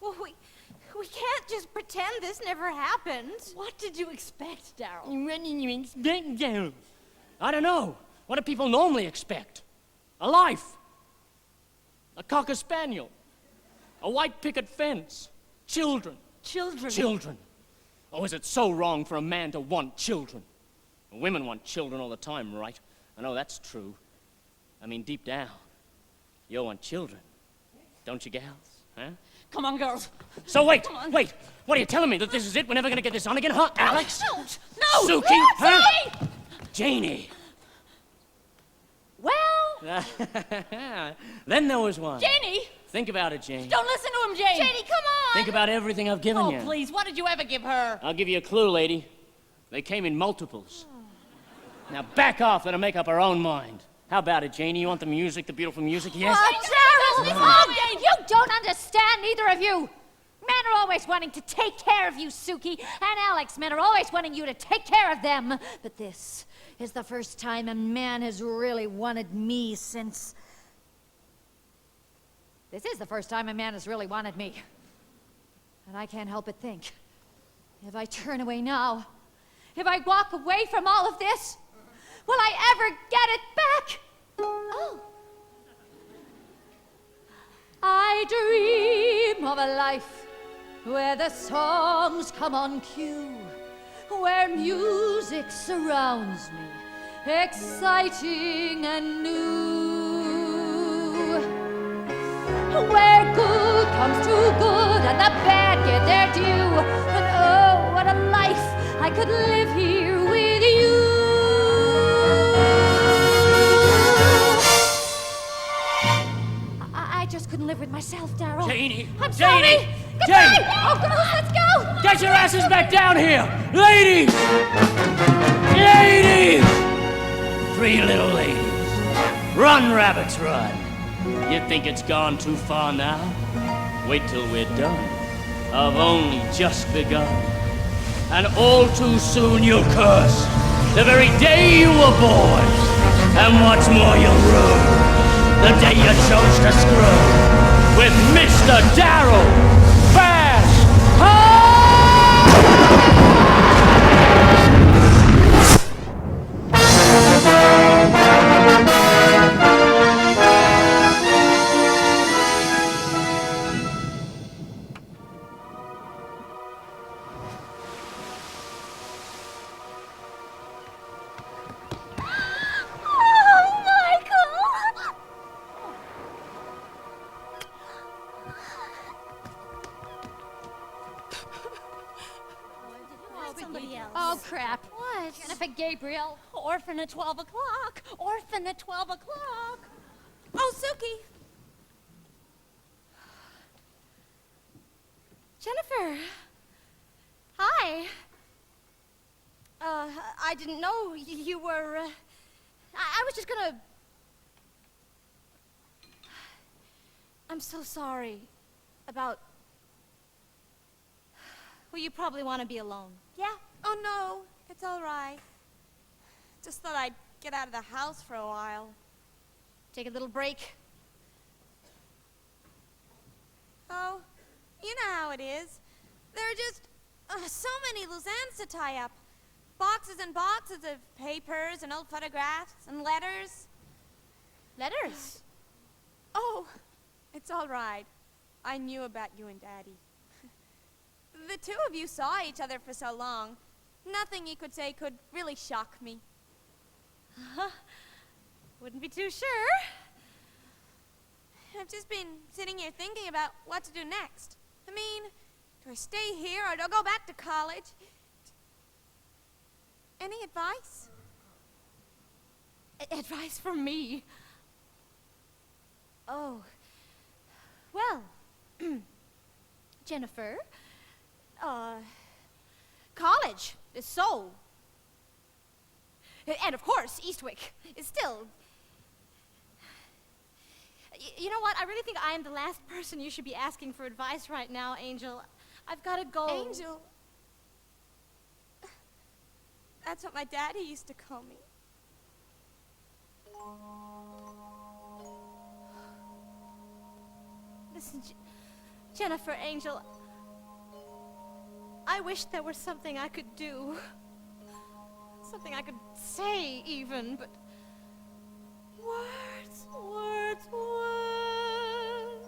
Well, we can't just pretend this never happened.
What did you expect, Daryl?
What did you expect, Daryl? I don't know. What do people normally expect? A life. A cocker spaniel. A white picket fence. Children. Children. Oh, is it so wrong for a man to want children? Women want children all the time, right? I know that's true. I mean, deep down, you want children. Don't you, gals? Huh?
Come on, girls.
So wait. What are you telling me? That this is it? We're never gonna get this on again, huh? Alex?
No!
Suki? Huh? Janie?
Well,
Then there was one.
Janie!
Think about it, Janie.
Don't listen to him, Janie!
Janie, come on!
Think about everything I've given you.
Oh, please, what did you ever give her?
I'll give you a clue, lady. They came in multiples. Now back off, let her make up her own mind. How about it, Janie? You want the music, the beautiful music? Yes?
Daryl! Oh, you don't understand, neither of you. Men are always wanting to take care of you, Suki. And Alex, men are always wanting you to take care of them. But this is the first time a man has really wanted me since... This is the first time a man has really wanted me. And I can't help but think, if I turn away now, if I walk away from all of this, will I ever get it back? Oh. I dream of a life where the songs come on cue, where music surrounds me, exciting and new, where good comes to good and the bad get their due. And oh, what a life I could live here with you. I just couldn't live with myself, Daryl.
Janie!
I'm
Janie!
sorry! Goodbye!
Janie!
Oh, girls, let's go!
Get your asses back down here! Ladies! Ladies! 3 little ladies. Run, rabbits, run. You think it's gone too far now? Wait till we're done. I've only just begun. And all too soon you'll curse the very day you were born. And what's more, you'll rue the day you chose to screw with Mr. Darryl Fast.
Oh, crap. What? Jennifer Gabriel. Orphan at 12 o'clock. Orphan at 12 o'clock.
Oh, Suki. Jennifer. Hi. I didn't know you were, I was just gonna... I'm so sorry about... Well, you probably want to be alone.
Yeah? Oh, no. It's all right. Just thought I'd get out of the house for a while.
Take a little break.
Oh, you know how it is. There are just so many loose ends to tie up. Boxes and boxes of papers and old photographs and letters.
Letters?
Oh, it's all right. I knew about you and Daddy. The two of you saw each other for so long. Nothing you could say could really shock me.
Wouldn't be too sure.
I've just been sitting here thinking about what to do next. I mean, do I stay here or do I go back to college? Any advice?
Advice from me? Oh. Well, Jennifer, college is so. And of course, Eastwick is still. You know what? I really think I am the last person you should be asking for advice right now, Angel. I've got to go.
Angel? That's what my daddy used to call me.
Listen, Jennifer, Angel, I wish there was something I could do. Something I could say, even, but... Words, words, words.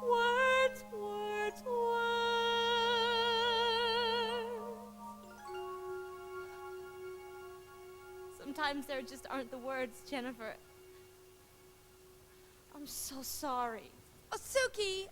Words, words, words. Sometimes there just aren't the words, Jennifer. I'm so sorry.
Oh, Suki!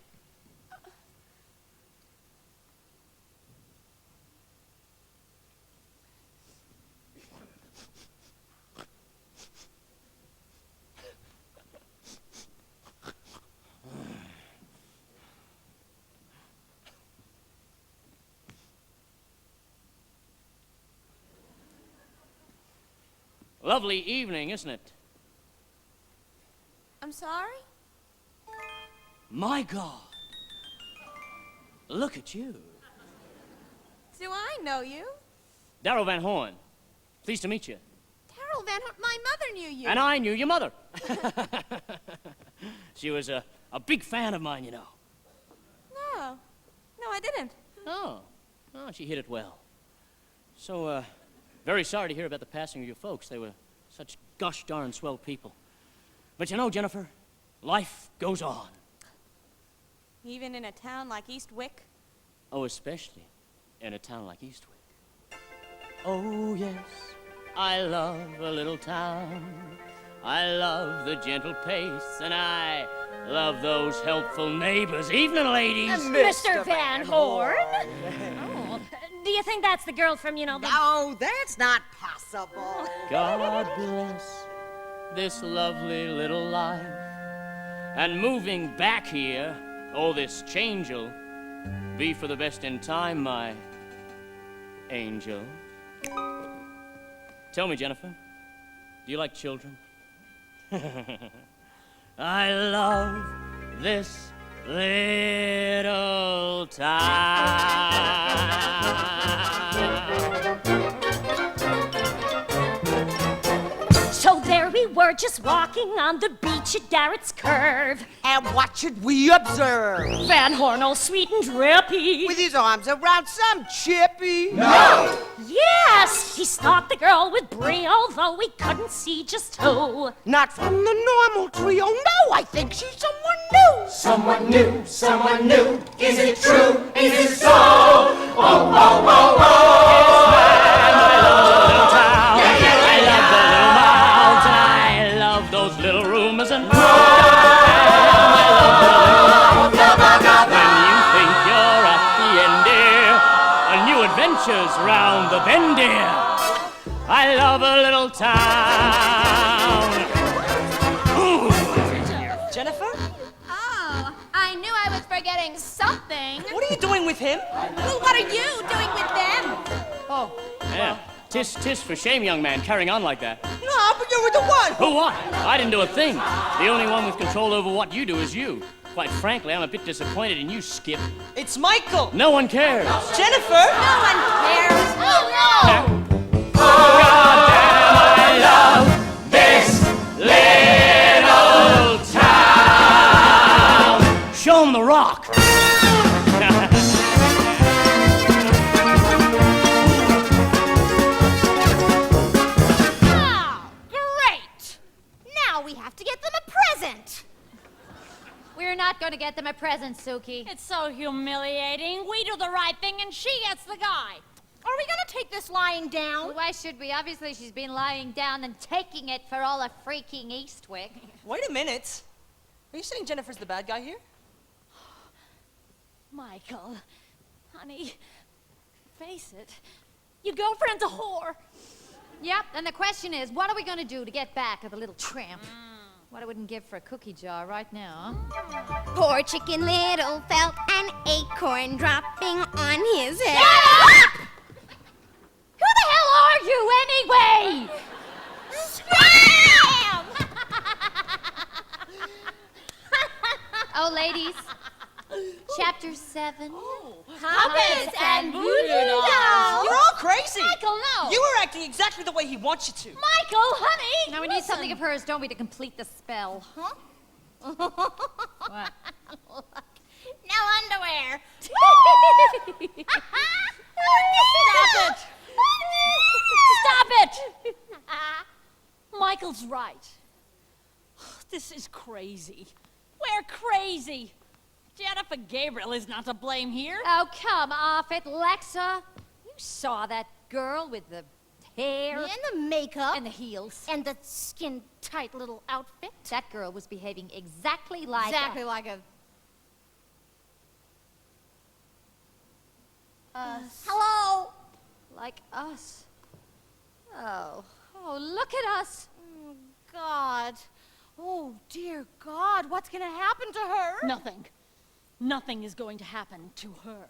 Lovely evening, isn't it?
I'm sorry?
My God. Look at you.
Do I know you?
Darryl Van Horn. Pleased to meet you.
Darryl Van Horn, my mother knew you.
And I knew your mother. She was a big fan of mine, you know.
No. No, I didn't.
Oh, she hit it well. So, very sorry to hear about the passing of your folks. They were such gosh darn swell people. But you know, Jennifer, life goes on.
Even in a town like Eastwick?
Oh, especially in a town like Eastwick. Oh, yes, I love a little town. I love the gentle pace, and I love those helpful neighbors. Evening, ladies.
Mr. Van Horn? Oh, do you think that's the girl from, you know, the...
No, that's not possible.
God bless this lovely little life. And moving back here, oh, this change'll be for the best in time, my angel. Tell me, Jennifer, do you like children? I love this little town.
So there we were, just walking on the beach at Garrett's Curve.
And what should we observe?
Van Horn, all sweet and drippy.
With his arms around some chippy.
No! Yes! He stalked the girl with brio, though we couldn't see just who.
Not from the normal trio, no, I think she's someone new.
Someone new, someone new. Is it true? Is it so? Oh, oh, oh, oh.
Those little rumors and when you think you're at the end, dear, a new adventure's round the bend, dear. I love a little town.
Jennifer?
Oh, I knew I was forgetting something.
What are you doing with him?
Well, what are you doing with them?
Oh.
Yeah. Tis for shame, young man, carrying on like that.
No, but you were the one.
Who what? I didn't do a thing. The only one with control over what you do is you. Quite frankly, I'm a bit disappointed in you, Skip.
It's Michael.
No one cares.
Jennifer?
No one cares. Oh, no.
Oh, goddamn, I love this little town.
Show him the rock.
We have to get them a present.
We're not going to get them a present, Suki.
It's so humiliating. We do the right thing and she gets the guy.
Are we going to take this lying down?
Well, why should we? Obviously, she's been lying down and taking it for all of freaking Eastwick.
Wait a minute. Are you saying Jennifer's the bad guy here?
Michael, honey, face it. Your girlfriend's a whore.
Yep, and the question is, what are we going to do to get back at the little tramp? What I wouldn't give for a cookie jar right now, huh?
Poor Chicken Little felt an acorn dropping on his head.
Shut up! Who the hell are you, anyway?
Scram!
Oh, ladies, Chapter 7.
Puppets and voodoo dolls.
You're all crazy.
Michael, no.
You were acting exactly the way he wants you to.
Michael, honey.
Now we need something of hers, don't we, to complete the spell?
Huh?
What?
No underwear. Stop it. Michael's right. This is crazy. We're crazy. Jennifer Gabriel is not to blame here.
Oh, come off it, Lexa. You saw that girl with the hair.
And the makeup.
And the heels.
And the skin-tight little outfit.
That girl was behaving exactly like
like a...
us.
Hello?
Like us. Oh, look at us.
Oh, God. Oh, dear God, what's going to happen to her?
Nothing. Nothing is going to happen to her.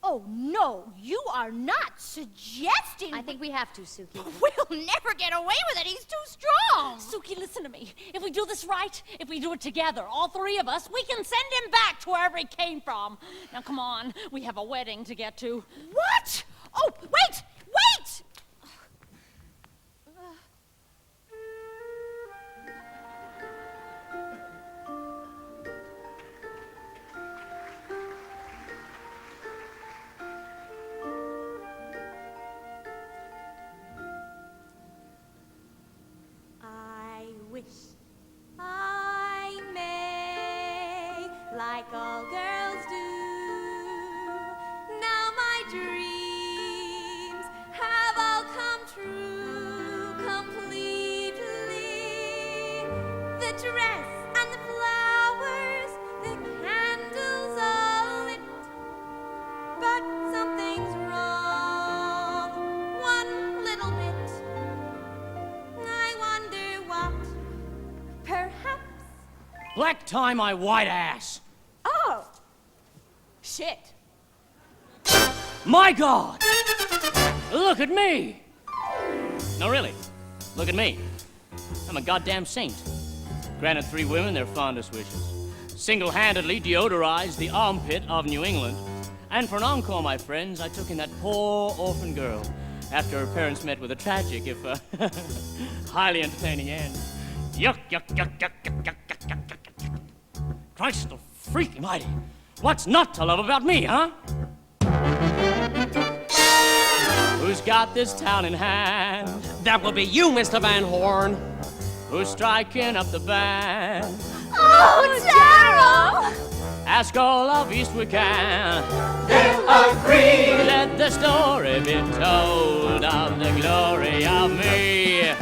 Oh, no, you are not suggesting...
I think we have to, Suki.
We'll never get away with it. He's too strong.
Suki, listen to me. If we do this right, if we do it together, all three of us, we can send him back to wherever he came from. Now, come on. We have a wedding to get to.
What? Oh, wait! Wait!
I wish I may, like all girls do. Now my dreams have all come true completely. The dress and the flowers, the candles all lit. But something's wrong, one little bit. I wonder what, perhaps.
Black tie my white ass.
Oh, shit.
My God! Look at me! No, really. Look at me. I'm a goddamn saint. Granted 3 women their fondest wishes. Single-handedly deodorized the armpit of New England. And for an encore, my friends, I took in that poor orphan girl after her parents met with a tragic, if highly entertaining end. Yuck, yuck, yuck, yuck, yuck, yuck, yuck, yuck, yuck. Christ freaking mighty. What's not to love about me, huh? Who's got this town in hand?
That will be you, Mr. Van Horn.
Who's striking up the band?
Oh, Daryl!
Ask all of Eastwick and
They'll agree.
let the story be told of the glory of me.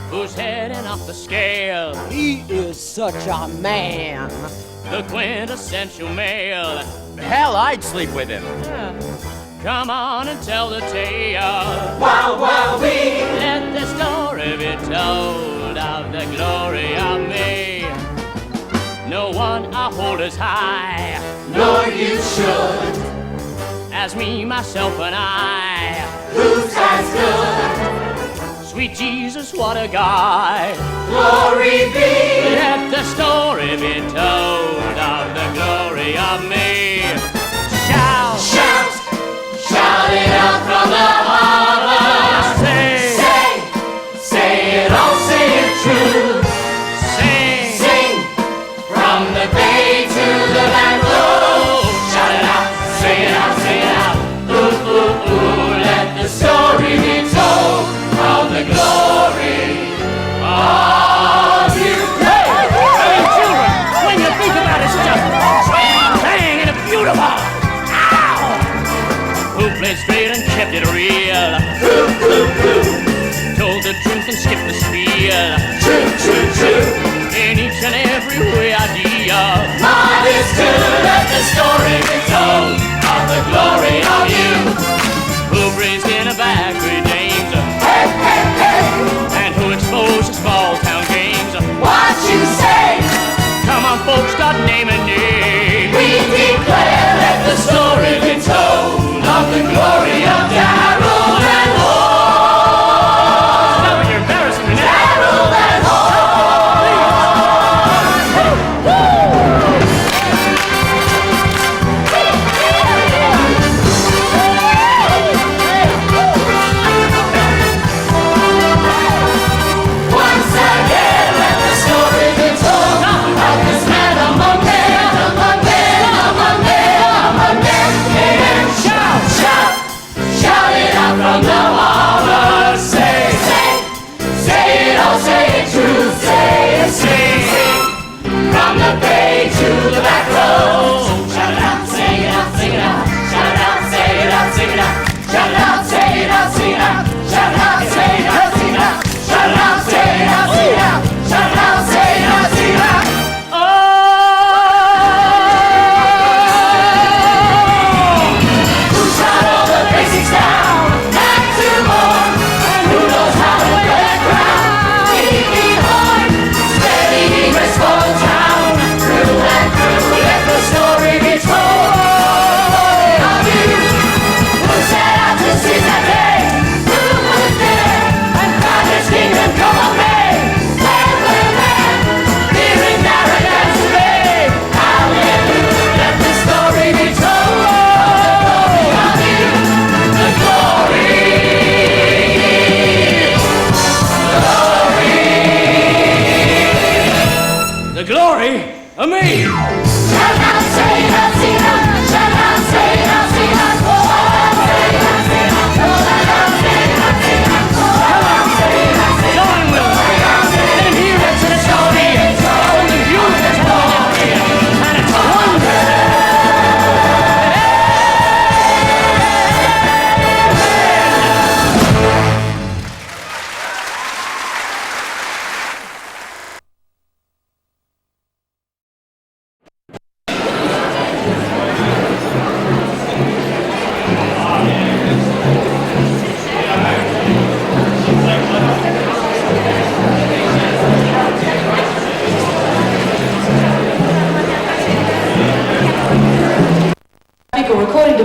Who's heading off the scale?
He is such a man.
The quintessential male.
Hell, I'd sleep with him.
Come on and tell the tale.
Wow, wow, wee.
Let the story be told of the glory of me. No one I hold as high,
Nor you should.
as me, myself, and I.
Who's as good?
Sweet Jesus, what a guy.
Glory be.
Let the story be told of the glory of me. Shout,
Shout. Shout it out from the harbor. Say it all, say it true. Sing from the bay to the land below. Shout it out, say it out, say it out. Ooh, ooh, ooh, let the story be told of the glory of you.
Hey, children, when you think about it, it's just sweet, dang, and beautiful. Who played straight and kept it real? Told the truth and skipped the spiel.
True.
In each and every way I deal.
God is good, let the story be told of the glory of you.
Who breathes in a back with names?
Hey, hey, hey.
And who exposed the small town games?
What you say?
Come on, folks, start naming names.
We declare, let the story be told of the glory of Daryl and Horn.
Stop it, you're embarrassing me now.
Daryl and Horn.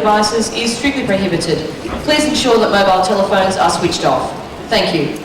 devices is strictly prohibited. Please ensure that mobile telephones are switched off. Thank you.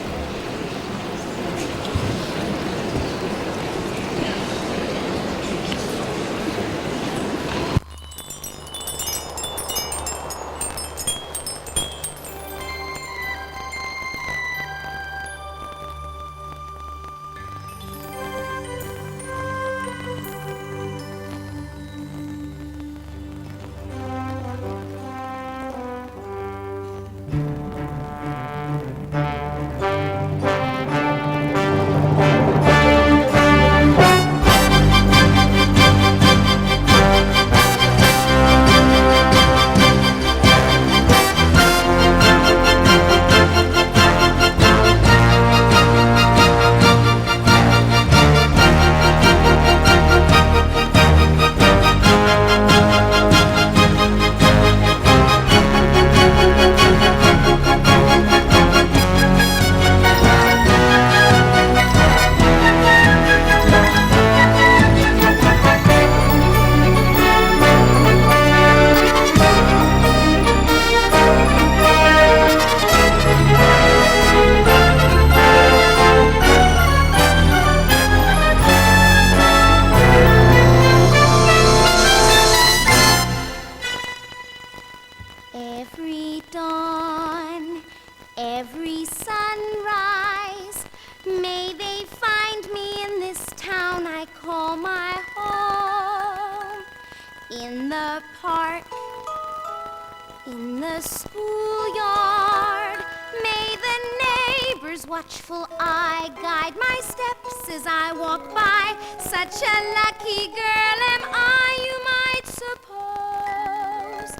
Watchful eye guide my steps as I walk by. Such a lucky girl am I, you might suppose.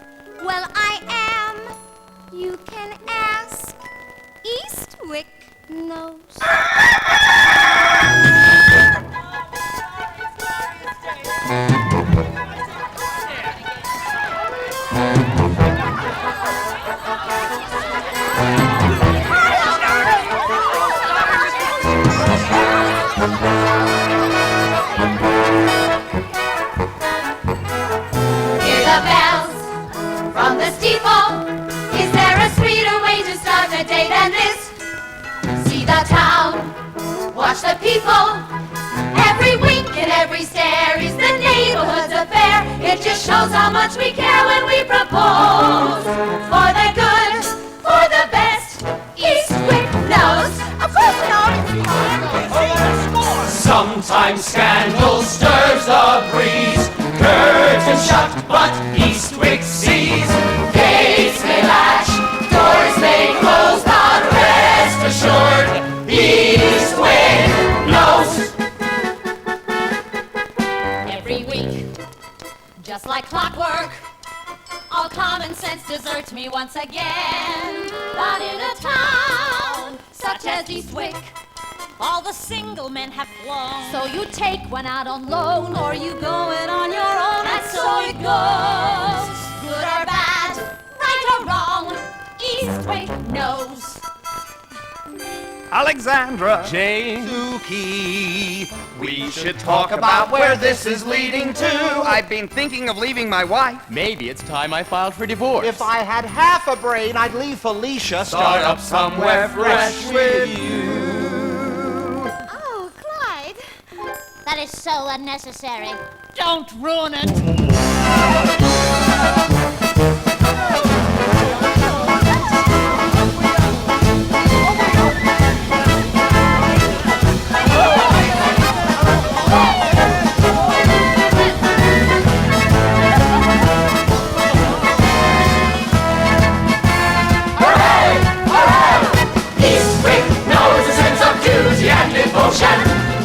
Well, I am, you can ask, Eastwick knows.
Hear the bells from the steeple. Is there a sweeter way to start a day than this? See the town, watch the people. Every wink and every stare is the neighborhood's affair. It just shows how much we care when we propose. For the good, for the best, Eastwick knows. Of course we know.
Sometimes scandal stirs the breeze. Curtains shut, but Eastwick sees. Gates may latch, doors may close, but rest assured, Eastwick knows.
Every week, just like clockwork, all common sense deserts me once again. But in a town such as Eastwick, all the single men have flown. So you take one out on loan, or you go it on your own, and so it goes. Good or bad, right or wrong, Eastwick knows.
Alexandra.
Jane.
Toohey. We should talk about where this is leading to. I've been thinking of leaving my wife.
Maybe it's time I filed for divorce.
If I had half a brain, I'd leave Felicia.
Start up somewhere fresh with you.
Oh, Clyde.
That is so unnecessary.
Don't ruin it.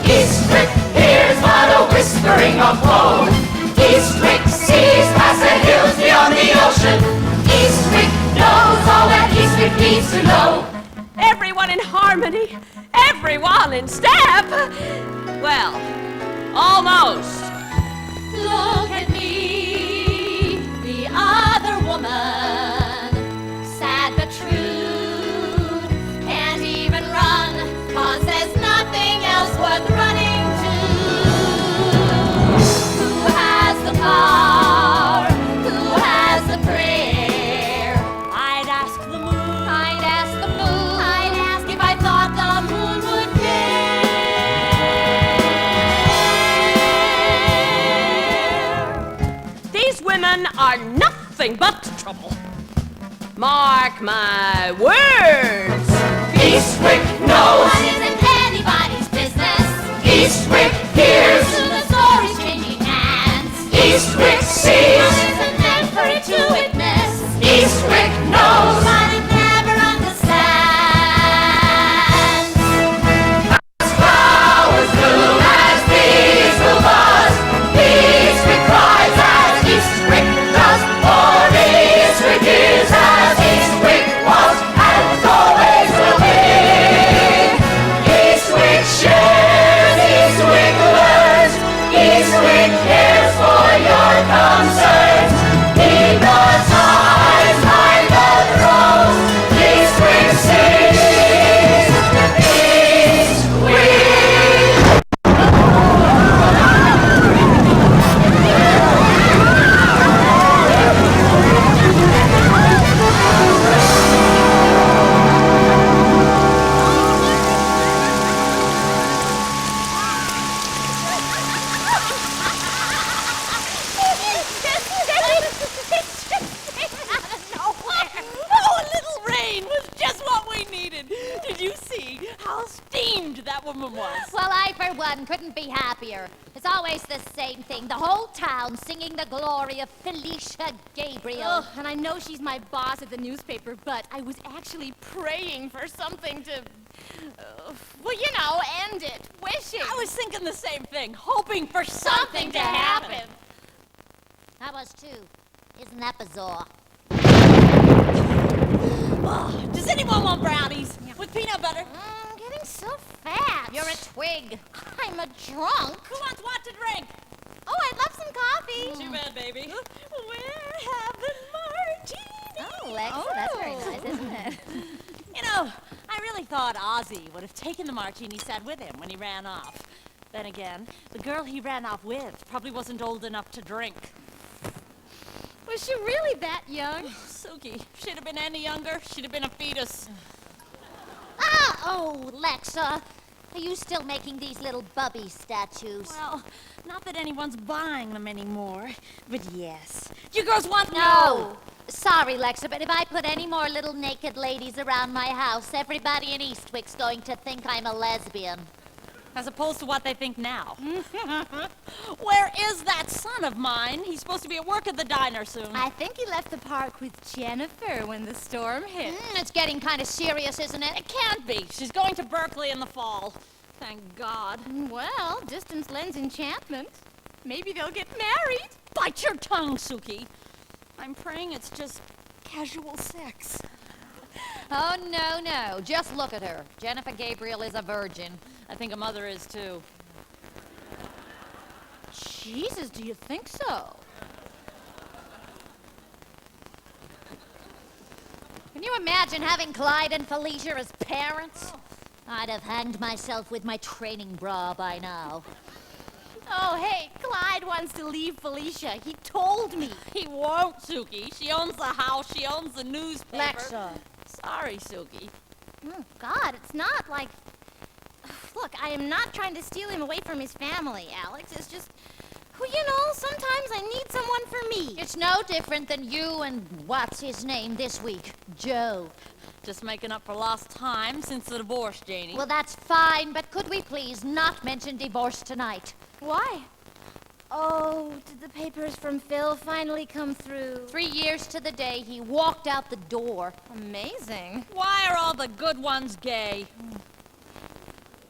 Eastwick hears but a whispering of woe. Eastwick sees past the hills beyond the ocean. Eastwick knows all that Eastwick needs to know.
Everyone in harmony, everyone in step. Well, almost.
Look at me, the other woman, sad but true, can't even run, 'cause there's nothing else worth running to. Who has the power? Who has the praise?
men are nothing but trouble. Mark my words.
Eastwick knows.
What isn't anybody's business?
Eastwick hears.
To the stories changing hands.
Eastwick sees.
What isn't meant for it to witness?
Eastwick knows.
But it never understands.
As flowers bloom, as bees will buzz, Eastwick cries as Eastwick does. For Eastwick is as Eastwick was and always will be. Eastwick shares, Eastwick learns, Eastwick cares for your concerns. He does eyes hide the thrones. Eastwick sees. Eastwick.
Oh, a little rain was just what we needed. Did you see how steamed that woman was?
Well, I, for one, couldn't be happier. It's always the same thing. The whole town singing the glory of Felicia Gabriel.
Ugh, and I know she's my boss at the newspaper, but I was actually praying for something to, well, you know, end it. Wishing.
I was thinking the same thing, hoping for
something to happen.
I was too. Isn't that bizarre?
Oh, does anyone want brownies with peanut butter?
I'm getting so fat.
You're a twig.
I'm a drunk.
Who wants what to drink?
Oh, I'd love some coffee.
Too bad, baby. We're having martini.
Oh, Lex, that's very nice, isn't it?
You know, I really thought Ozzy would have taken the martini set with him when he ran off. Then again, the girl he ran off with probably wasn't old enough to drink.
Was she really that young?
Suki, if she'd have been any younger, she'd have been a fetus.
Oh, Lexa. Are you still making these little bubby statues?
Well, not that anyone's buying them anymore, but yes. You girls want
No. Sorry, Lexa, but if I put any more little naked ladies around my house, everybody in Eastwick's going to think I'm a lesbian.
As opposed to what they think now. Where is that son of mine? He's supposed to be at work at the diner soon.
I think he left the park with Jennifer when the storm hit.
It's getting kind of serious, isn't it?
It can't be. She's going to Berkeley in the fall. Thank God.
Well, distance lends enchantment. Maybe they'll get married.
Bite your tongue, Suki. I'm praying it's just casual sex.
Oh, no, no. Just look at her. Jennifer Gabriel is a virgin.
I think a mother is, too.
Jesus, do you think so?
Can you imagine having Clyde and Felicia as parents? I'd have hanged myself with my training bra by now.
Oh, hey, Clyde wants to leave Felicia. He told me.
He won't, Suki. She owns the house. She owns the newspaper.
Lexa.
Sorry, Suki.
Oh, God, it's not like... Look, I am not trying to steal him away from his family, Alex. It's just... Well, you know, sometimes I need someone for me.
It's no different than you and what's his name this week, Joe.
Just making up for lost time since the divorce, Janie.
Well, that's fine, but could we please not mention divorce tonight?
Why? Oh, did the papers from Phil finally come through?
3 years to the day he walked out the door.
Amazing.
Why are all the good ones gay?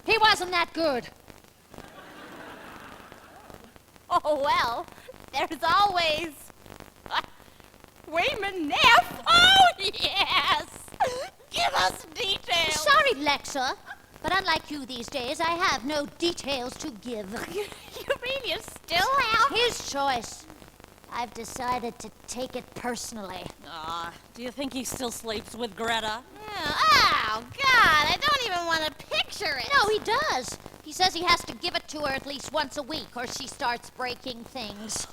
He wasn't that good.
Oh, well, there's always... Wayman Neff!
Oh, yes! Give us details!
Sorry, Lexa, but unlike you these days, I have no details to give.
You mean you still have?
His choice. I've decided to take it personally.
Do you think he still sleeps with Greta?
Oh, God, I don't even want to picture it.
No, he does. He says he has to give it to her at least once a week, or she starts breaking things.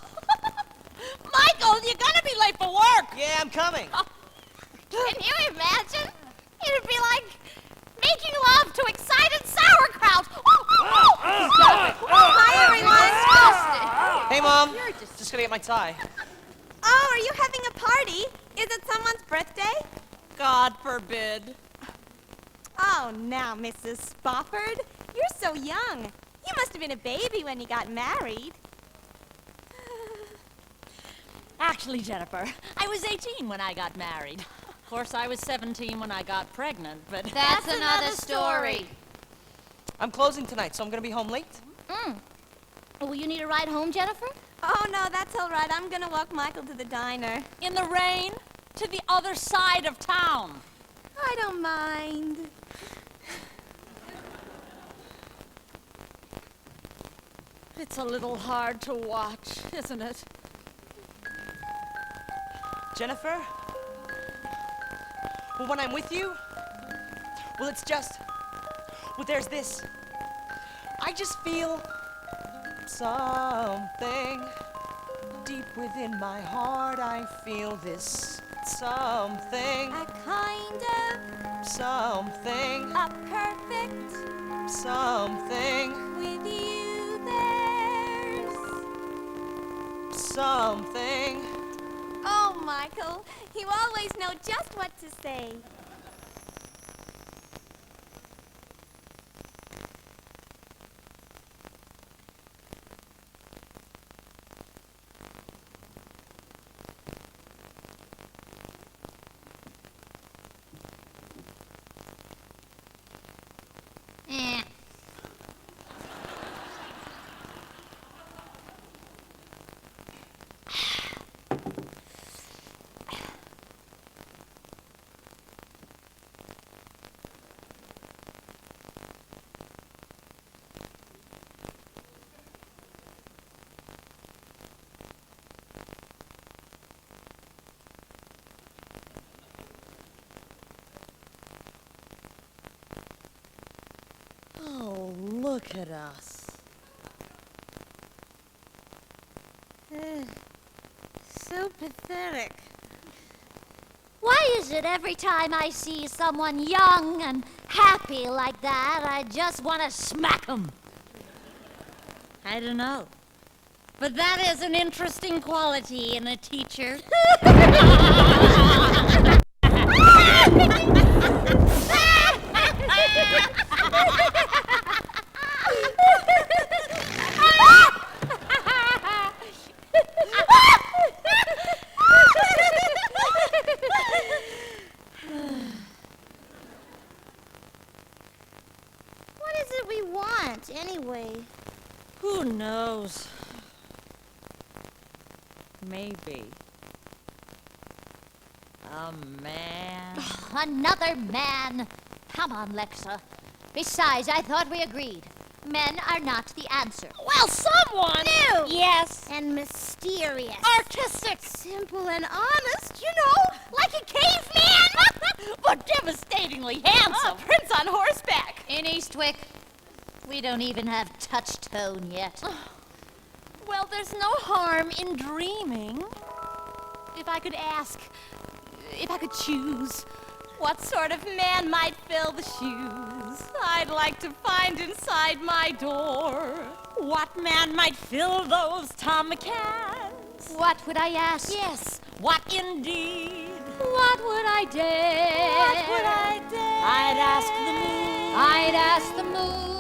Michael, you're gonna be late for work!
Yeah, I'm coming.
Can you imagine? It'd be like making love to excited sauerkraut. Hi, everyone.
Hey, Mom. Just gonna get my tie.
are you having a party? Is it someone's birthday?
God forbid.
Oh, now, Mrs. Spofford, you're so young. You must have been a baby when you got married.
Actually, Jennifer, I was 18 when I got married. Of course, I was 17 when I got pregnant, but...
That's another story.
I'm closing tonight, so I'm gonna be home late.
Will you need a ride home, Jennifer?
Oh, no, that's all right. I'm gonna walk Michael to the diner.
In the rain? To the other side of town.
I don't mind.
It's a little hard to watch, isn't it?
Jennifer? Well, when I'm with you, well, it's just... Well, there's this. I just feel something deep within my heart. I feel this something.
A kind of...
Something.
A perfect...
Something.
With you there's...
Something.
Oh, Michael, you always know just what to say.
Oh, look at us.
So pathetic. Why is it every time I see someone young and happy like that, I just want to smack them?
I don't know. But that is an interesting quality in a teacher.
What is it we want, anyway?
Who knows? Maybe. A man.
Another man. Come on, Lexa. Besides, I thought we agreed. Men are not the answer.
Well, someone!
New!
Yes.
And mysterious.
Artistic.
Simple and honest, you know, like a caveman.
But devastatingly handsome.
Prince on horseback.
In Eastwick, we don't even have touch-tone yet.
Well, there's no harm in dreaming. If I could ask, if I could choose, what sort of man might fill the shoes I'd like to find inside my door?
What man might fill those Tom McCanns?
What would I ask?
Yes, what indeed?
What would I dare?
What would I dare?
I'd ask the moon. I'd ask the moon.